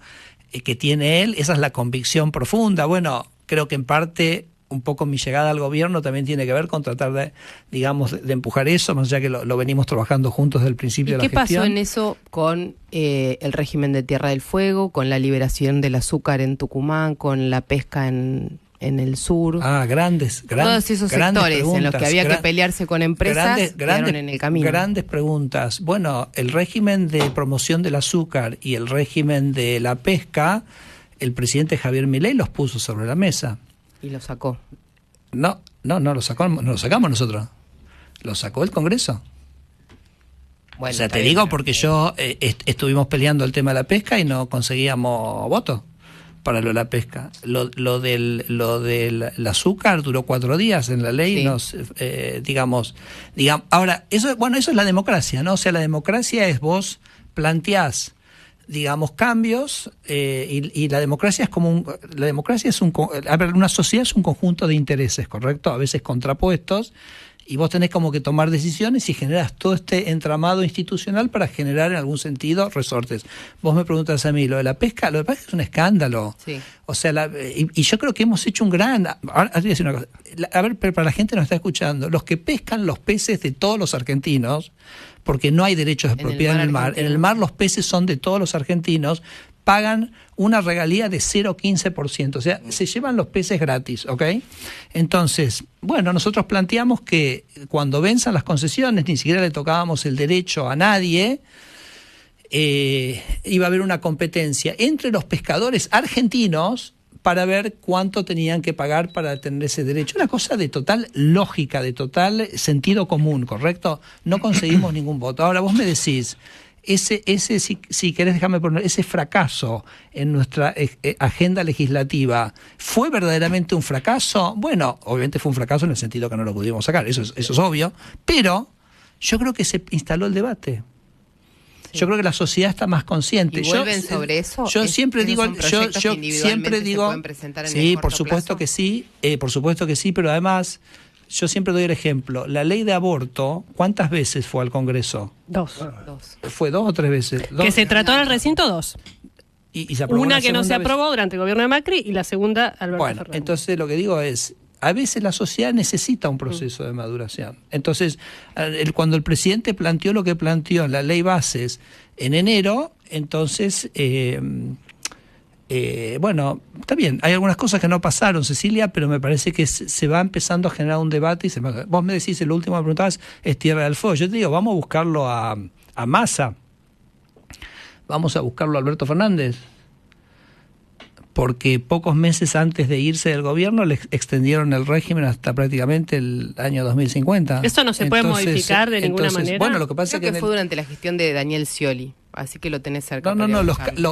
S2: que tiene él, esa es la convicción profunda. Bueno, creo que en parte un poco mi llegada al gobierno también tiene que ver con tratar de, digamos, de empujar eso, más allá que lo venimos trabajando juntos desde el principio de la gestión.
S4: ¿Qué pasó en eso con el régimen de Tierra del Fuego, con la liberación del azúcar en Tucumán, con la pesca en el sur?
S2: Grandes
S4: todos esos sectores en los que había que pelearse con empresas quedaron en el camino.
S2: Grandes preguntas. Bueno, el régimen de promoción del azúcar y el régimen de la pesca, el presidente Javier Milei los puso sobre la mesa.
S4: Y lo sacó.
S2: No lo sacamos nosotros. Lo sacó el Congreso. Bueno, o sea, te digo porque yo estuvimos peleando el tema de la pesca y no conseguíamos votos para lo de la pesca. Lo del azúcar duró 4 días en la ley. Sí. Digamos, ahora, eso es la democracia, ¿no? O sea, la democracia es vos planteás, digamos, cambios, y la democracia una sociedad es un conjunto de intereses, ¿correcto? A veces contrapuestos, y vos tenés como que tomar decisiones y generás todo este entramado institucional para generar en algún sentido resortes. Vos me preguntas a mí, lo de la pesca es un escándalo. Sí. O sea, y yo creo que hemos hecho un gran... Ahora te voy a decir una cosa. Pero para la gente que nos está escuchando, los que pescan los peces de todos los argentinos, porque no hay derechos de propiedad en el mar. En el mar los peces son de todos los argentinos, pagan una regalía de 0,15%, o sea, se llevan los peces gratis, ¿ok? Entonces, bueno, nosotros planteamos que cuando venzan las concesiones, ni siquiera le tocábamos el derecho a nadie, iba a haber una competencia entre los pescadores argentinos para ver cuánto tenían que pagar para tener ese derecho. Una cosa de total lógica, de total sentido común, ¿correcto? No conseguimos ningún voto. Ahora vos me decís, ese si querés dejarme poner, ese fracaso en nuestra agenda legislativa, ¿fue verdaderamente un fracaso? Bueno, obviamente fue un fracaso en el sentido que no lo pudimos sacar, eso es obvio, pero yo creo que se instaló el debate. Sí. Yo creo que la sociedad está más consciente.
S4: ¿Y vuelven sobre eso?
S2: Yo siempre digo, sí, por supuesto que sí, pero además yo siempre doy el ejemplo. La ley de aborto, ¿cuántas veces fue al Congreso?
S1: 2.
S2: ¿Fue 2 o 3 veces?
S1: Que se trató en el recinto 2.
S2: Y se aprobó
S1: una que no se aprobó durante el gobierno de Macri y la segunda Alberto Fernández.
S2: Entonces lo que digo es, a veces la sociedad necesita un proceso de maduración. Entonces, cuando el presidente planteó lo que planteó en la ley bases en enero, entonces, bueno, está bien, hay algunas cosas que no pasaron, Cecilia, pero me parece que se va empezando a generar un debate. Vos me decís, lo último que me preguntabas es Tierra del Fuego. Yo te digo, vamos a buscarlo a Massa, vamos a buscarlo a Alberto Fernández, porque pocos meses antes de irse del gobierno le extendieron el régimen hasta prácticamente el año 2050.
S1: Eso no se puede modificar de ninguna manera.
S2: Bueno, lo que pasa
S4: es que fue durante la gestión de Daniel Scioli, así que lo tenés cerca.
S2: No,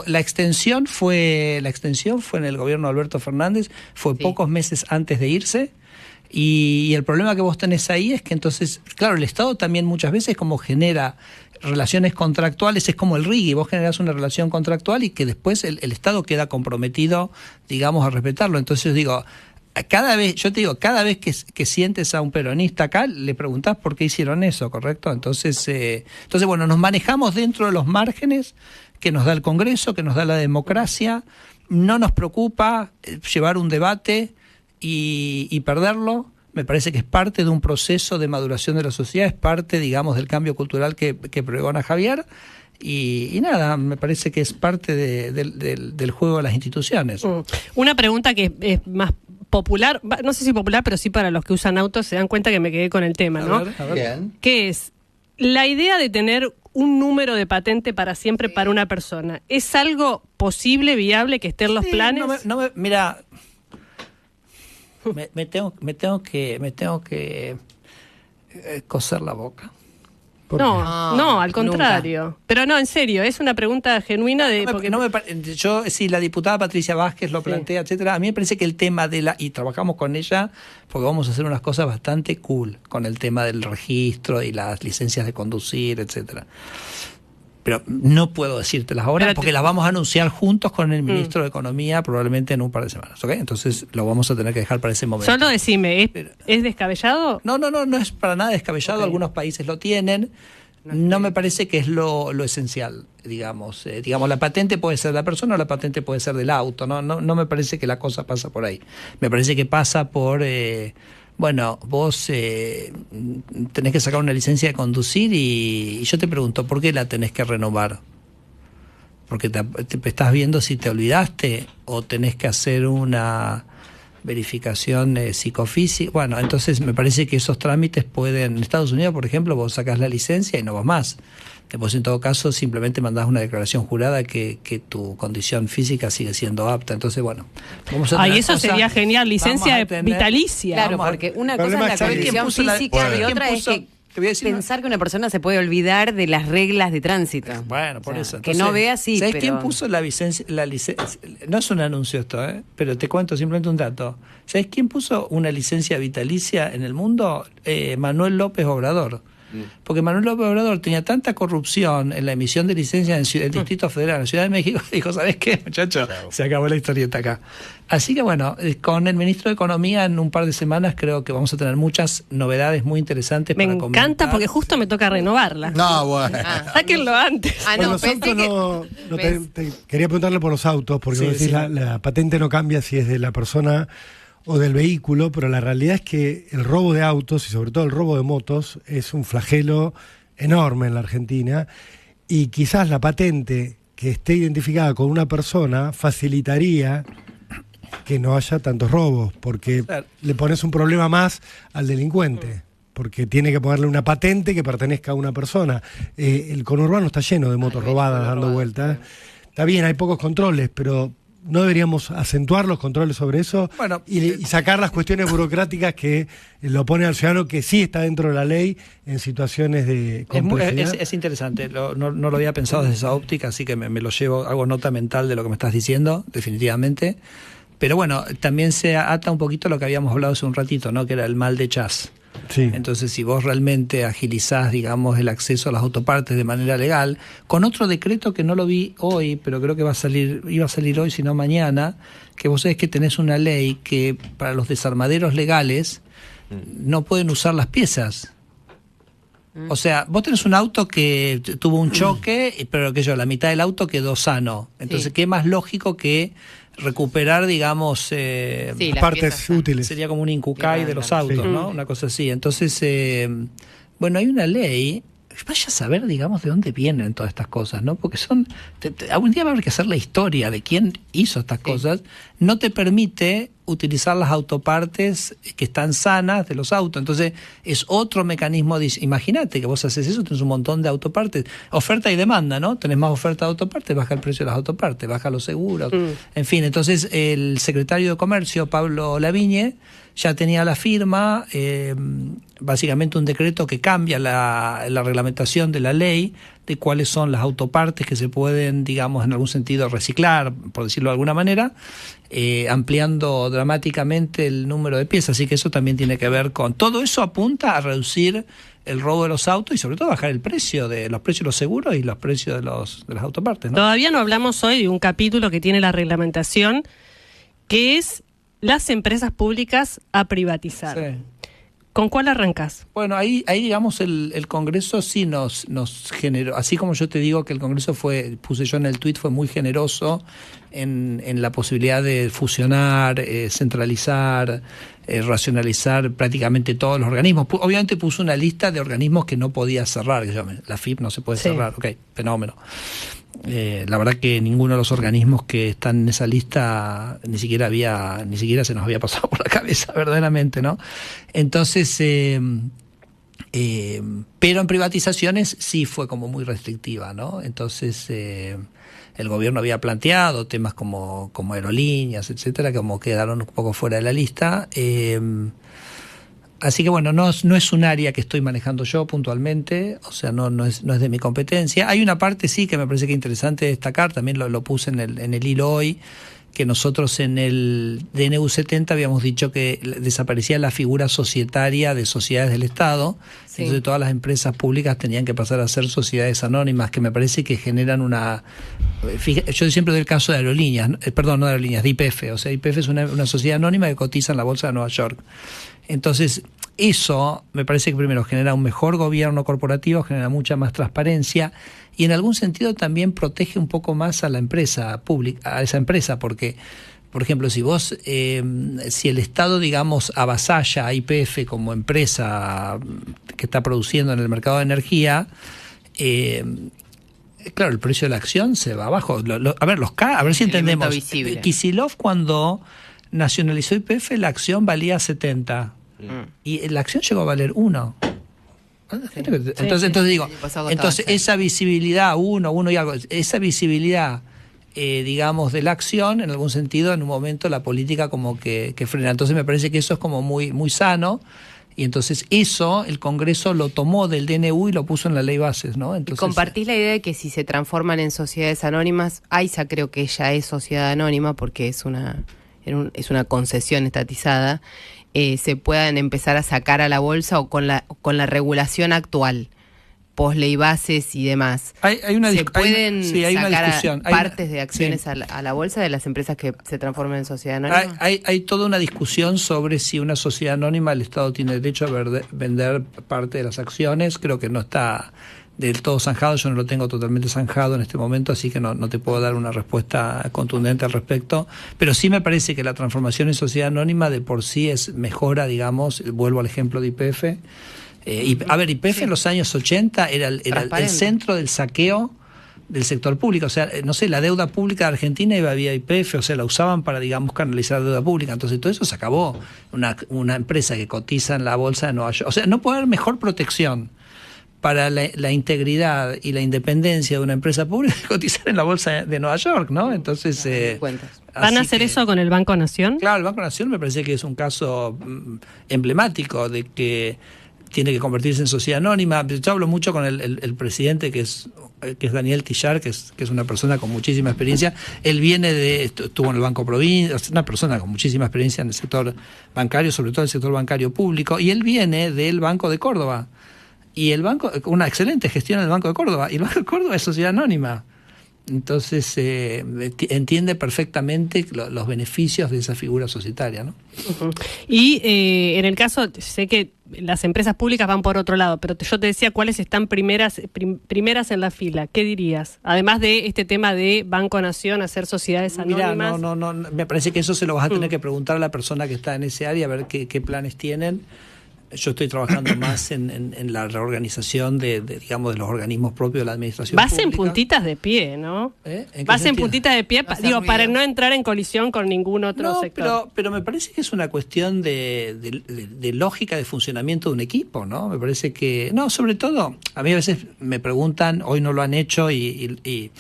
S2: la extensión fue en el gobierno de Alberto Fernández, fue pocos meses antes de irse. Y el problema que vos tenés ahí es que entonces, claro, el Estado también muchas veces como genera relaciones contractuales, es como el RIGI, vos generás una relación contractual y que después el Estado queda comprometido, digamos, a respetarlo. Entonces digo, cada vez que sientes a un peronista acá, le preguntás por qué hicieron eso, ¿correcto? Entonces bueno, nos manejamos dentro de los márgenes que nos da el Congreso, que nos da la democracia. No nos preocupa llevar un debate y perderlo. Me parece que es parte de un proceso de maduración de la sociedad, es parte, digamos, del cambio cultural que pregona Javier, y nada, me parece que es parte del juego de las instituciones.
S1: Una pregunta que es más popular, no sé si popular, pero sí para los que usan autos, se dan cuenta que me quedé con el tema, ¿no?
S2: A ver.
S1: ¿Qué es? La idea de tener un número de patente para siempre para una persona, ¿es algo posible, viable, que esté en los planes?
S2: Mira... Me tengo que coser la boca.
S1: No, al contrario. Nunca. Pero no, en serio, es una pregunta genuina de...
S2: Yo, si la diputada Patricia Vázquez lo plantea, etcétera, a mí me parece que el tema y trabajamos con ella, porque vamos a hacer unas cosas bastante cool con el tema del registro y las licencias de conducir, etcétera. Pero no puedo decírtelas ahora porque las vamos a anunciar juntos con el ministro de Economía probablemente en un par de semanas, ¿ok? Entonces lo vamos a tener que dejar para ese momento.
S1: Solo decime, ¿es descabellado?
S2: No es para nada descabellado, okay. Algunos países lo tienen. No me parece que es lo esencial, digamos. La patente puede ser de la persona o la patente puede ser del auto. No me parece que la cosa pasa por ahí. Me parece que pasa por... vos tenés que sacar una licencia de conducir y yo te pregunto, ¿por qué la tenés que renovar? Porque te estás viendo si te olvidaste o tenés que hacer una verificación psicofísica. Bueno, entonces me parece que esos trámites pueden... En Estados Unidos, por ejemplo, vos sacás la licencia y no vas más. Después, en todo caso, simplemente mandás una declaración jurada que tu condición física sigue siendo apta. Entonces, bueno, vamos a
S1: eso sería genial, licencia vitalicia.
S6: Claro, porque una cosa es la condición física y otra es que pensar que una persona se puede olvidar de las reglas de tránsito.
S2: Bueno, por eso. Entonces,
S6: que no vea así.
S2: ¿Sabes quién puso la licencia? No es un anuncio esto, pero te cuento simplemente un dato. ¿Sabes quién puso una licencia vitalicia en el mundo? Manuel López Obrador. Porque Manuel López Obrador tenía tanta corrupción en la emisión de licencias en el Distrito Federal, en la Ciudad de México, dijo, ¿sabes qué, muchacho? Se acabó la historieta acá. Así que bueno, con el ministro de Economía en un par de semanas creo que vamos a tener muchas novedades muy interesantes para comentar.
S1: Me encanta porque justo me toca renovarla.
S7: No, bueno.
S1: Sáquenlo antes.
S3: Los autos te quería preguntarle por los autos, porque vos decís la patente no cambia si es de la persona o del vehículo, pero la realidad es que el robo de autos y sobre todo el robo de motos es un flagelo enorme en la Argentina, y quizás la patente que esté identificada con una persona facilitaría que no haya tantos robos, porque le pones un problema más al delincuente, porque tiene que ponerle una patente que pertenezca a una persona. El conurbano está lleno de motos robadas dando vueltas. Está bien, hay pocos controles, pero ¿no deberíamos acentuar los controles sobre eso y sacar las cuestiones burocráticas que lo pone al ciudadano que sí está dentro de la ley en situaciones de complejidad?
S2: Es interesante, no lo había pensado desde esa óptica, así que me lo llevo, hago nota mental de lo que me estás diciendo, definitivamente. Pero bueno, también se ata un poquito lo que habíamos hablado hace un ratito, ¿no? Que era el mal de Chas.
S3: Sí.
S2: Entonces, si vos realmente agilizás, digamos, el acceso a las autopartes de manera legal, con otro decreto que no lo vi hoy, pero creo que iba a salir hoy, si no mañana, que vos sabés que tenés una ley que para los desarmaderos legales no pueden usar las piezas. O sea, vos tenés un auto que tuvo un choque, pero que la mitad del auto quedó sano. Entonces, ¿qué más lógico que recuperar, digamos,
S3: partes útiles?
S2: Sería como un Incucay de los autos, ¿no? Una cosa así. Entonces, hay una ley. Vaya a saber, digamos, de dónde vienen todas estas cosas, ¿no? Porque algún día va a haber que hacer la historia de quién hizo estas cosas. No te permite utilizar las autopartes que están sanas de los autos. Entonces, es otro mecanismo. Imagínate que vos haces eso, tenés un montón de autopartes. Oferta y demanda, ¿no? Tenés más oferta de autopartes, baja el precio de las autopartes, baja los seguros. En fin, entonces, el secretario de Comercio, Pablo Lavigne, ya tenía la firma, básicamente un decreto que cambia la reglamentación de la ley de cuáles son las autopartes que se pueden, digamos, en algún sentido reciclar, por decirlo de alguna manera, ampliando dramáticamente el número de piezas. Así que eso también tiene que ver con... Todo eso apunta a reducir el robo de los autos y sobre todo bajar el precio de los precios de los seguros y los precios de las autopartes, ¿no?
S1: Todavía no hablamos hoy de un capítulo que tiene la reglamentación, que es las empresas públicas a privatizar. Sí. ¿Con cuál arrancas?
S2: Bueno, ahí digamos, el Congreso sí nos generó, así como yo te digo que el Congreso puse yo en el tuit, fue muy generoso en la posibilidad de fusionar, centralizar, racionalizar prácticamente todos los organismos. Obviamente puso una lista de organismos que no podía cerrar, la FIP no se puede cerrar, fenómeno. La verdad que ninguno de los organismos que están en esa lista ni siquiera se nos había pasado por la cabeza verdaderamente, ¿no? Entonces, pero en privatizaciones sí fue como muy restrictiva, ¿no? Entonces, el gobierno había planteado temas como aerolíneas, etcétera, que como quedaron un poco fuera de la lista. Así que bueno, no es un área que estoy manejando yo puntualmente, o sea, no es de mi competencia. Hay una parte sí que me parece que es interesante destacar, también lo puse en el hilo hoy, que nosotros en el DNU 70 habíamos dicho que desaparecía la figura societaria de sociedades del Estado, entonces todas las empresas públicas tenían que pasar a ser sociedades anónimas, que me parece que generan una... Yo siempre doy el caso de aerolíneas, no de aerolíneas, de YPF, o sea, YPF es una sociedad anónima que cotiza en la Bolsa de Nueva York. Entonces, eso me parece que primero genera un mejor gobierno corporativo, genera mucha más transparencia y en algún sentido también protege un poco más a la empresa pública, a esa empresa, porque, por ejemplo, si el Estado, digamos, avasalla a YPF como empresa que está produciendo en el mercado de energía, claro, el precio de la acción se va abajo. A ver si entendemos. Kicillof, cuando nacionalizó YPF, la acción valía 70 y la acción llegó a valer 1. Entonces digo, esa visibilidad, uno y algo, esa visibilidad, digamos, de la acción, en algún sentido, en un momento la política como que frena. Entonces me parece que eso es como muy, muy sano. Y entonces eso el Congreso lo tomó del DNU y lo puso en la ley bases, ¿no? Entonces,
S4: ¿compartís la idea de que si se transforman en sociedades anónimas, AISA creo que ya es sociedad anónima porque es una concesión estatizada, se puedan empezar a sacar a la bolsa o con la regulación actual, post ley bases y demás? ¿Se pueden sacar partes de acciones a la bolsa de las empresas que se transformen en sociedad anónima?
S2: Hay toda una discusión sobre si una sociedad anónima el Estado tiene derecho a vender parte de las acciones. Creo que no está del todo zanjado, yo no lo tengo totalmente zanjado en este momento, así que no te puedo dar una respuesta contundente al respecto, pero sí me parece que la transformación en sociedad anónima de por sí mejora, digamos, vuelvo al ejemplo de YPF. YPF en los años 80 era el centro del saqueo del sector público, o sea, no sé, la deuda pública de Argentina iba vía YPF, o sea, la usaban para, digamos, canalizar deuda pública, entonces todo eso se acabó. Una empresa que cotiza en la bolsa de Nueva York, o sea, no puede haber mejor protección para la integridad y la independencia de una empresa pública que cotizar en la bolsa de Nueva York, ¿no? Entonces...
S1: ¿Van a hacer eso con el Banco Nación?
S2: Claro, el Banco Nación me parece que es un caso emblemático de que tiene que convertirse en sociedad anónima. Yo hablo mucho con el presidente, que es Daniel Tillar, que es una persona con muchísima experiencia. Él estuvo en el Banco Provincia, es una persona con muchísima experiencia en el sector bancario, sobre todo en el sector bancario público, y él viene del Banco de Córdoba. Y el banco, una excelente gestión del Banco de Córdoba, y el Banco de Córdoba es sociedad anónima. Entonces entiende perfectamente los beneficios de esa figura societaria, ¿no?
S1: Uh-huh. Y en el caso, sé que las empresas públicas van por otro lado, pero yo te decía cuáles están primeras en la fila. ¿Qué dirías? Además de este tema de Banco Nación, hacer sociedades anónimas.
S2: Mirá, no, me parece que eso se lo vas a tener que preguntar a la persona que está en ese área, a ver qué planes tienen. Yo estoy trabajando más en la reorganización de los organismos propios de la administración pública.
S1: En puntitas de pie, ¿no? Vas en puntitas de pie, para no entrar en colisión con ningún otro sector.
S2: Pero me parece que es una cuestión de lógica de funcionamiento de un equipo, ¿no? Me parece que... No, sobre todo, a mí a veces me preguntan, hoy no lo han hecho y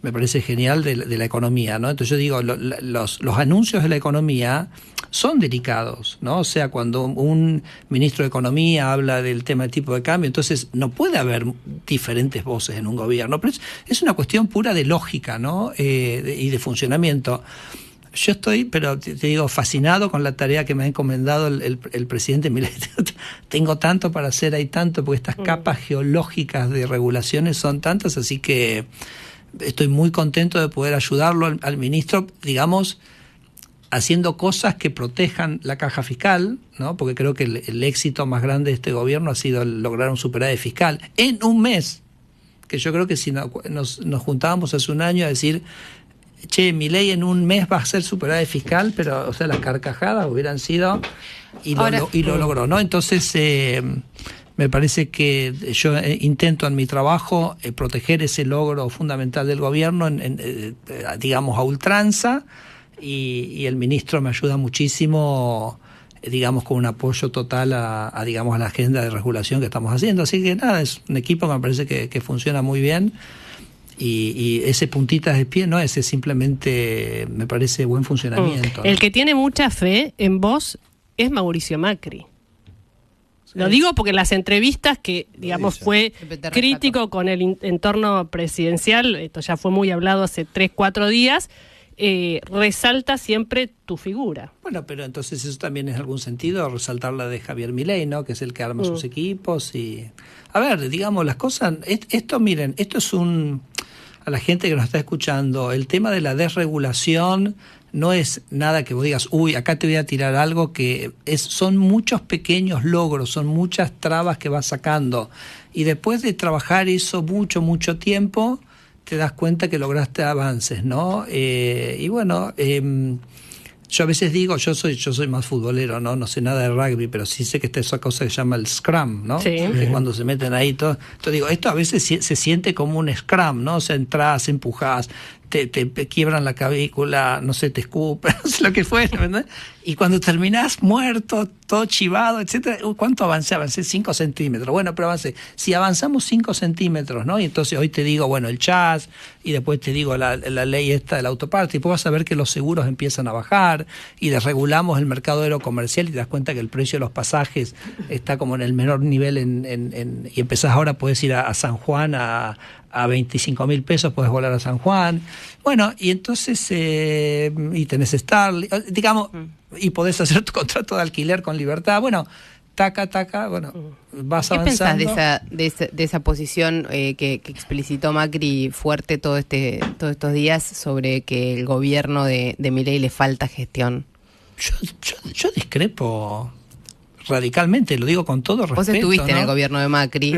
S2: me parece genial de la economía, ¿no? Entonces yo digo, los anuncios de la economía son delicados, ¿no? O sea, cuando un ministro de Economía habla del tema del tipo de cambio, entonces no puede haber diferentes voces en un gobierno, pero es una cuestión pura de lógica, ¿no? Y de funcionamiento. Yo estoy, pero te digo, fascinado con la tarea que me ha encomendado el presidente Milei. Tengo tanto para hacer, hay tanto, porque estas capas geológicas de regulaciones son tantas, así que estoy muy contento de poder ayudarlo al ministro, digamos, haciendo cosas que protejan la caja fiscal, ¿no? Porque creo que el éxito más grande de este gobierno ha sido lograr un superávit fiscal en un mes, que yo creo que si nos juntábamos hace un año a decir, Milei en un mes va a ser superávit fiscal, pero, o sea, las carcajadas hubieran sido, y lo logró, ¿no? Entonces, me parece que yo intento en mi trabajo proteger ese logro fundamental del gobierno, digamos, a ultranza, y el ministro me ayuda muchísimo, digamos, con un apoyo total a la agenda de regulación que estamos haciendo. Así que nada, es un equipo que me parece que funciona muy bien, y ese puntitas de pie, no, ese simplemente me parece buen funcionamiento.
S1: El que tiene mucha fe en vos es Mauricio Macri. Lo digo porque en las entrevistas que, digamos, fue crítico con el entorno presidencial, esto ya fue muy hablado hace 3-4 días, resalta siempre tu figura.
S2: Bueno, pero entonces eso también es en algún sentido resaltar la de Javier Milei, ¿no? Que es el que arma sus equipos y... A ver, digamos, las cosas... Esto es a la gente que nos está escuchando, el tema de la desregulación no es nada que vos digas, uy, acá te voy a tirar algo, son muchos pequeños logros, son muchas trabas que vas sacando. Y después de trabajar eso mucho tiempo, te das cuenta que lograste avances, ¿no? Y bueno, yo a veces digo, yo soy más futbolero, no sé nada de rugby, pero sí sé que está esa cosa que se llama el scrum, ¿no? Sí. Que cuando se meten ahí todo. Entonces digo, esto a veces se siente como un scrum, ¿no? O sea, entras, empujás, te quiebran la clavícula, no sé, te escupen, no sé lo que fuera, ¿verdad? Y cuando terminás muerto, todo chivado, etcétera, ¿cuánto avancé? Avancé 5 centímetros. Bueno, pero avancé. Si avanzamos 5 centímetros, ¿no? Y entonces hoy te digo, bueno, el jazz, y después te digo la ley esta del autoparte, y después vas a ver que los seguros empiezan a bajar, y desregulamos el mercado aerocomercial, y te das cuenta que el precio de los pasajes está como en el menor nivel, y empezás ahora, puedes ir a San Juan a 25.000 pesos, puedes volar a San Juan. Bueno, y entonces, y tenés Starlink, digamos, y podés hacer tu contrato de alquiler con libertad. Bueno, taca, bueno, vas avanzando.
S4: ¿Qué pensás de esa posición que explicitó Macri fuerte todos estos días sobre que el gobierno de Milei le falta gestión?
S2: Yo discrepo radicalmente, lo digo con todo respeto.
S4: Vos estuviste, ¿no?, en el gobierno de Macri.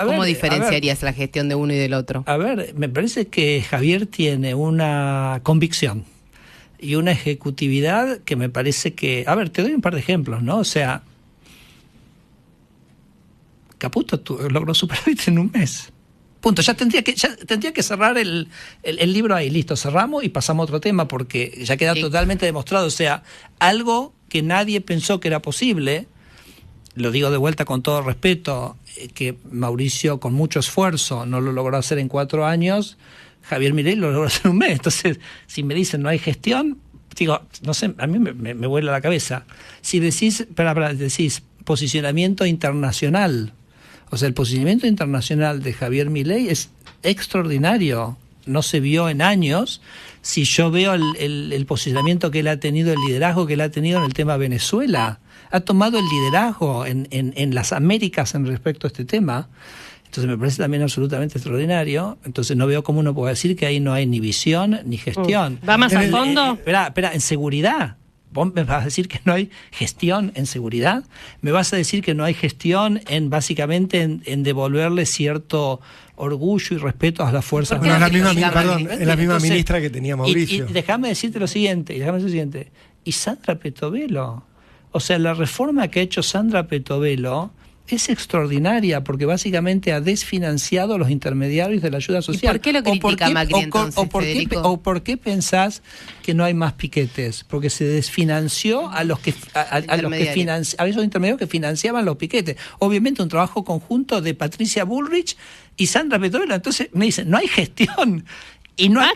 S4: ¿Cómo diferenciarías la gestión de uno y del otro?
S2: A ver, me parece que Javier tiene una convicción y una ejecutividad que me parece que... A ver, te doy un par de ejemplos, ¿no? O sea, Caputo logró superávit en un mes. Punto. Ya tendría que cerrar el libro ahí. Listo, cerramos y pasamos a otro tema porque ya queda totalmente demostrado. O sea, algo que nadie pensó que era posible, lo digo de vuelta con todo respeto, que Mauricio con mucho esfuerzo no lo logró hacer en 4 años, Javier Milei lo logró hacer en un mes. Entonces, si me dicen no hay gestión, digo, no sé, a mí me vuela la cabeza. Si decís posicionamiento internacional, o sea, el posicionamiento internacional de Javier Milei es extraordinario, no se vio en años. Si yo veo el posicionamiento que él ha tenido, el liderazgo que él ha tenido en el tema Venezuela, ha tomado el liderazgo en las Américas en respecto a este tema, entonces me parece también absolutamente extraordinario. Entonces no veo cómo uno puede decir que ahí no hay ni visión ni gestión.
S1: ¿Va más a fondo?
S2: Espera, en seguridad. ¿Vos me vas a decir que no hay gestión en seguridad? ¿Me vas a decir que no hay gestión básicamente en devolverle cierto orgullo y respeto a las fuerzas?
S3: Bueno, es la misma ministra que tenía Mauricio.
S2: Y déjame decirte lo siguiente, y Sandra Petovelo, o sea, la reforma que ha hecho Sandra Petovelo es extraordinaria porque básicamente ha desfinanciado a los intermediarios de la ayuda social.
S4: ¿Y por qué lo critica Macri entonces, Federico?
S2: ¿O por qué pensás que no hay más piquetes? Porque se desfinanció a esos intermediarios que financiaban los piquetes. Obviamente un trabajo conjunto de Patricia Bullrich y Sandra Petovelo. Entonces me dicen, no hay gestión. Y no hay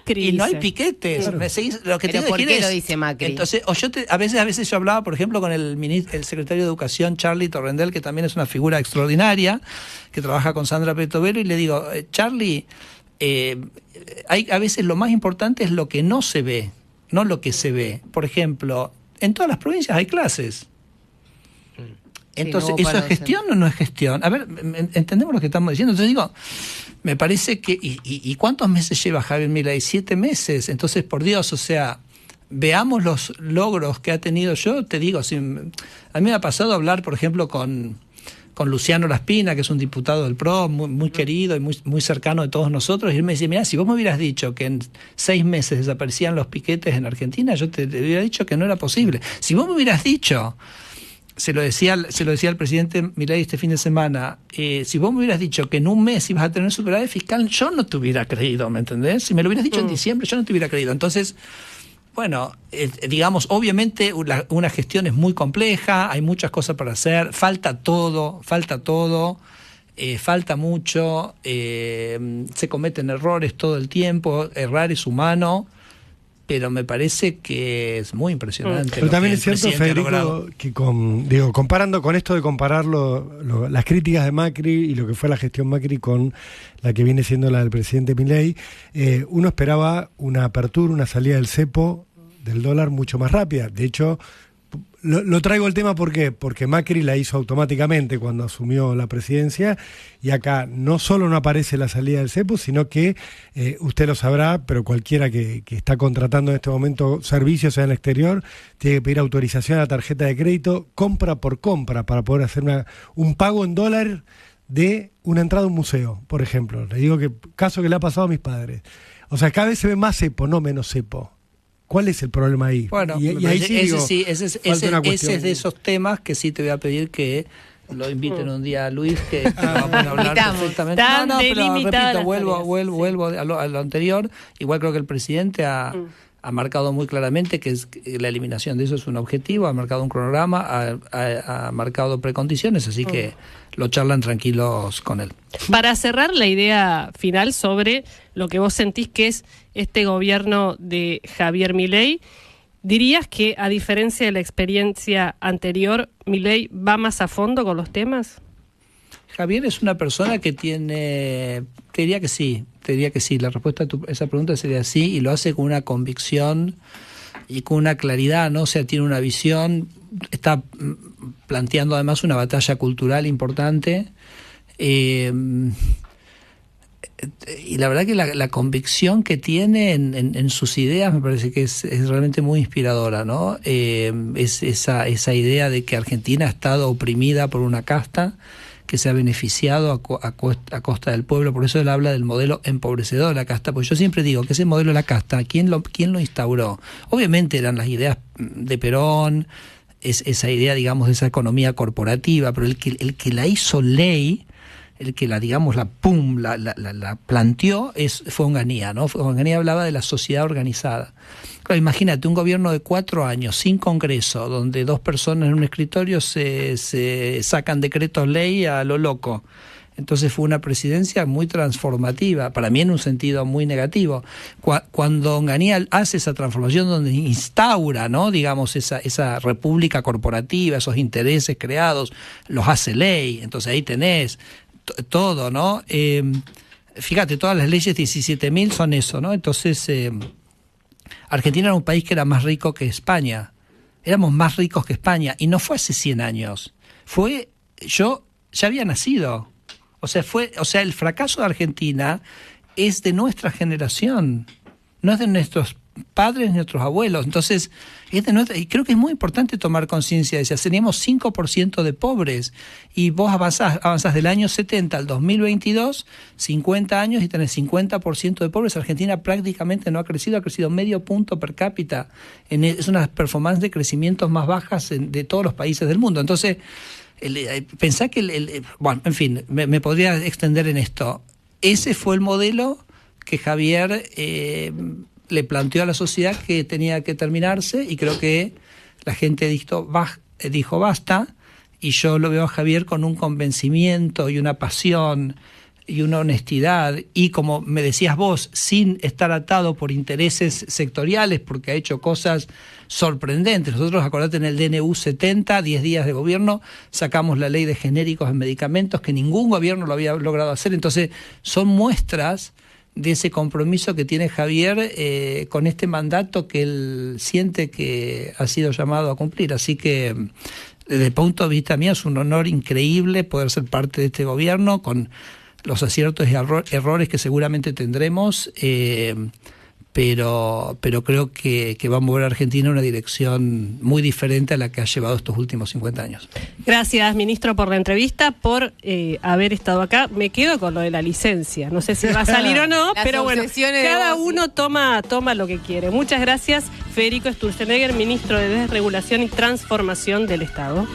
S2: piquetes.
S4: Claro.
S2: ¿Me seguís? Lo que
S4: ¿Pero por qué lo dice Macri?
S2: Entonces, a veces yo hablaba, por ejemplo, con el secretario de Educación, Charlie Torrendel, que también es una figura extraordinaria, que trabaja con Sandra Petovelo, y le digo, Charlie, a veces lo más importante es lo que no se ve, no lo que se ve. Por ejemplo, en todas las provincias hay clases. Entonces, ¿eso es gestión o no es gestión? A ver, entendemos lo que estamos diciendo. Entonces digo, me parece que... ¿Y cuántos meses lleva Javier Milei? 7 meses. Entonces, por Dios, o sea, veamos los logros que ha tenido. Yo te digo, a mí me ha pasado hablar, por ejemplo, con Luciano Laspina, que es un diputado del PRO, muy querido y muy cercano de todos nosotros, y él me decía, mira, si vos me hubieras dicho que en 6 meses desaparecían los piquetes en Argentina, yo te hubiera dicho que no era posible. Si vos me hubieras dicho... Se lo decía al presidente Milei este fin de semana, si vos me hubieras dicho que en un mes ibas a tener superávit fiscal, yo no te hubiera creído, ¿me entendés? Si me lo hubieras dicho en diciembre, yo no te hubiera creído. Entonces, bueno, digamos, obviamente una gestión es muy compleja, hay muchas cosas para hacer, falta mucho, se cometen errores todo el tiempo, errar es humano. Pero me parece que es muy impresionante.
S3: Pero también es cierto, Federico, que comparando con esto de comparar las críticas de Macri y lo que fue la gestión Macri con la que viene siendo la del presidente Milei, uno esperaba una apertura, una salida del cepo del dólar mucho más rápida. De hecho, Lo traigo el tema, ¿por qué? Porque Macri la hizo automáticamente cuando asumió la presidencia, y acá no solo no aparece la salida del cepo, sino que, usted lo sabrá, pero cualquiera que está contratando en este momento servicios en el exterior, tiene que pedir autorización a la tarjeta de crédito, compra por compra, para poder hacer un pago en dólar de una entrada a un museo, por ejemplo. Le digo que caso que le ha pasado a mis padres. O sea, cada vez se ve más cepo, no menos cepo. ¿Cuál es el problema ahí?
S2: Bueno, y ahí ese es de esos temas que sí te voy a pedir que lo inviten un día a Luis, que vamos a hablar perfectamente. Pero repito, vuelvo a lo anterior. Igual creo que el presidente ha marcado muy claramente que la eliminación de eso es un objetivo, ha marcado un cronograma, ha marcado precondiciones, así que lo charlan tranquilos con él.
S1: Para cerrar la idea final sobre lo que vos sentís que es este gobierno de Javier Milei, ¿dirías que, a diferencia de la experiencia anterior, Milei va más a fondo con los temas?
S2: Javier es una persona que tiene... Te diría que sí. La respuesta a esa pregunta sería sí, y lo hace con una convicción y con una claridad, ¿no? O sea, tiene una visión, está planteando además una batalla cultural importante, y la verdad que la convicción que tiene en sus ideas me parece que es realmente muy inspiradora, ¿no? Es esa idea de que Argentina ha estado oprimida por una casta que se ha beneficiado a costa del pueblo. Por eso él habla del modelo empobrecedor de la casta, porque yo siempre digo que ese modelo de la casta, ¿quién lo instauró? Obviamente eran las ideas de Perón, esa idea, digamos, de esa economía corporativa, pero el que la hizo ley, el que la planteó fue Onganía, ¿no? Onganía hablaba de la sociedad organizada. Claro, imagínate un gobierno de 4 años sin Congreso, donde 2 personas en un escritorio se sacan decretos ley a lo loco. Entonces fue una presidencia muy transformativa, para mí en un sentido muy negativo. Cuando Onganía hace esa transformación, donde instaura, ¿no?, digamos, esa república corporativa, esos intereses creados, los hace ley. Entonces ahí tenés todo, ¿no? Fíjate, todas las leyes 17.000 son eso, ¿no? Entonces, Argentina era un país que era más rico que España. Éramos más ricos que España. Y no fue hace 100 años. Yo ya había nacido. O sea, el fracaso de Argentina es de nuestra generación. No es de nuestros padres ni nuestros abuelos. Entonces, y creo que es muy importante tomar conciencia de eso. Teníamos 5% de pobres, y vos avanzás del año 70 al 2022, 50 años, y tenés 50% de pobres. Argentina prácticamente no ha crecido medio punto per cápita. Es una performance de crecimientos más bajas de todos los países del mundo. Entonces, pensá que bueno, en fin, me podría extender en esto. Ese fue el modelo que Javier le planteó a la sociedad que tenía que terminarse, y creo que la gente dijo basta, y yo lo veo a Javier con un convencimiento y una pasión y una honestidad, y como me decías vos, sin estar atado por intereses sectoriales, porque ha hecho cosas sorprendentes. Nosotros, acordate, en el DNU 70, 10 días de gobierno, sacamos la ley de genéricos en medicamentos, que ningún gobierno lo había logrado hacer. Entonces, son muestras de ese compromiso que tiene Javier con este mandato que él siente que ha sido llamado a cumplir. Así que, desde el punto de vista mío, es un honor increíble poder ser parte de este gobierno, con los aciertos y errores que seguramente tendremos, pero creo que va a mover a Argentina en una dirección muy diferente a la que ha llevado estos últimos 50 años.
S1: Gracias, ministro, por la entrevista, por haber estado acá. Me quedo con lo de la licencia. No sé si va a salir o no, pero bueno, cada uno toma lo que quiere. Muchas gracias, Federico Sturzenegger, ministro de Desregulación y Transformación del Estado.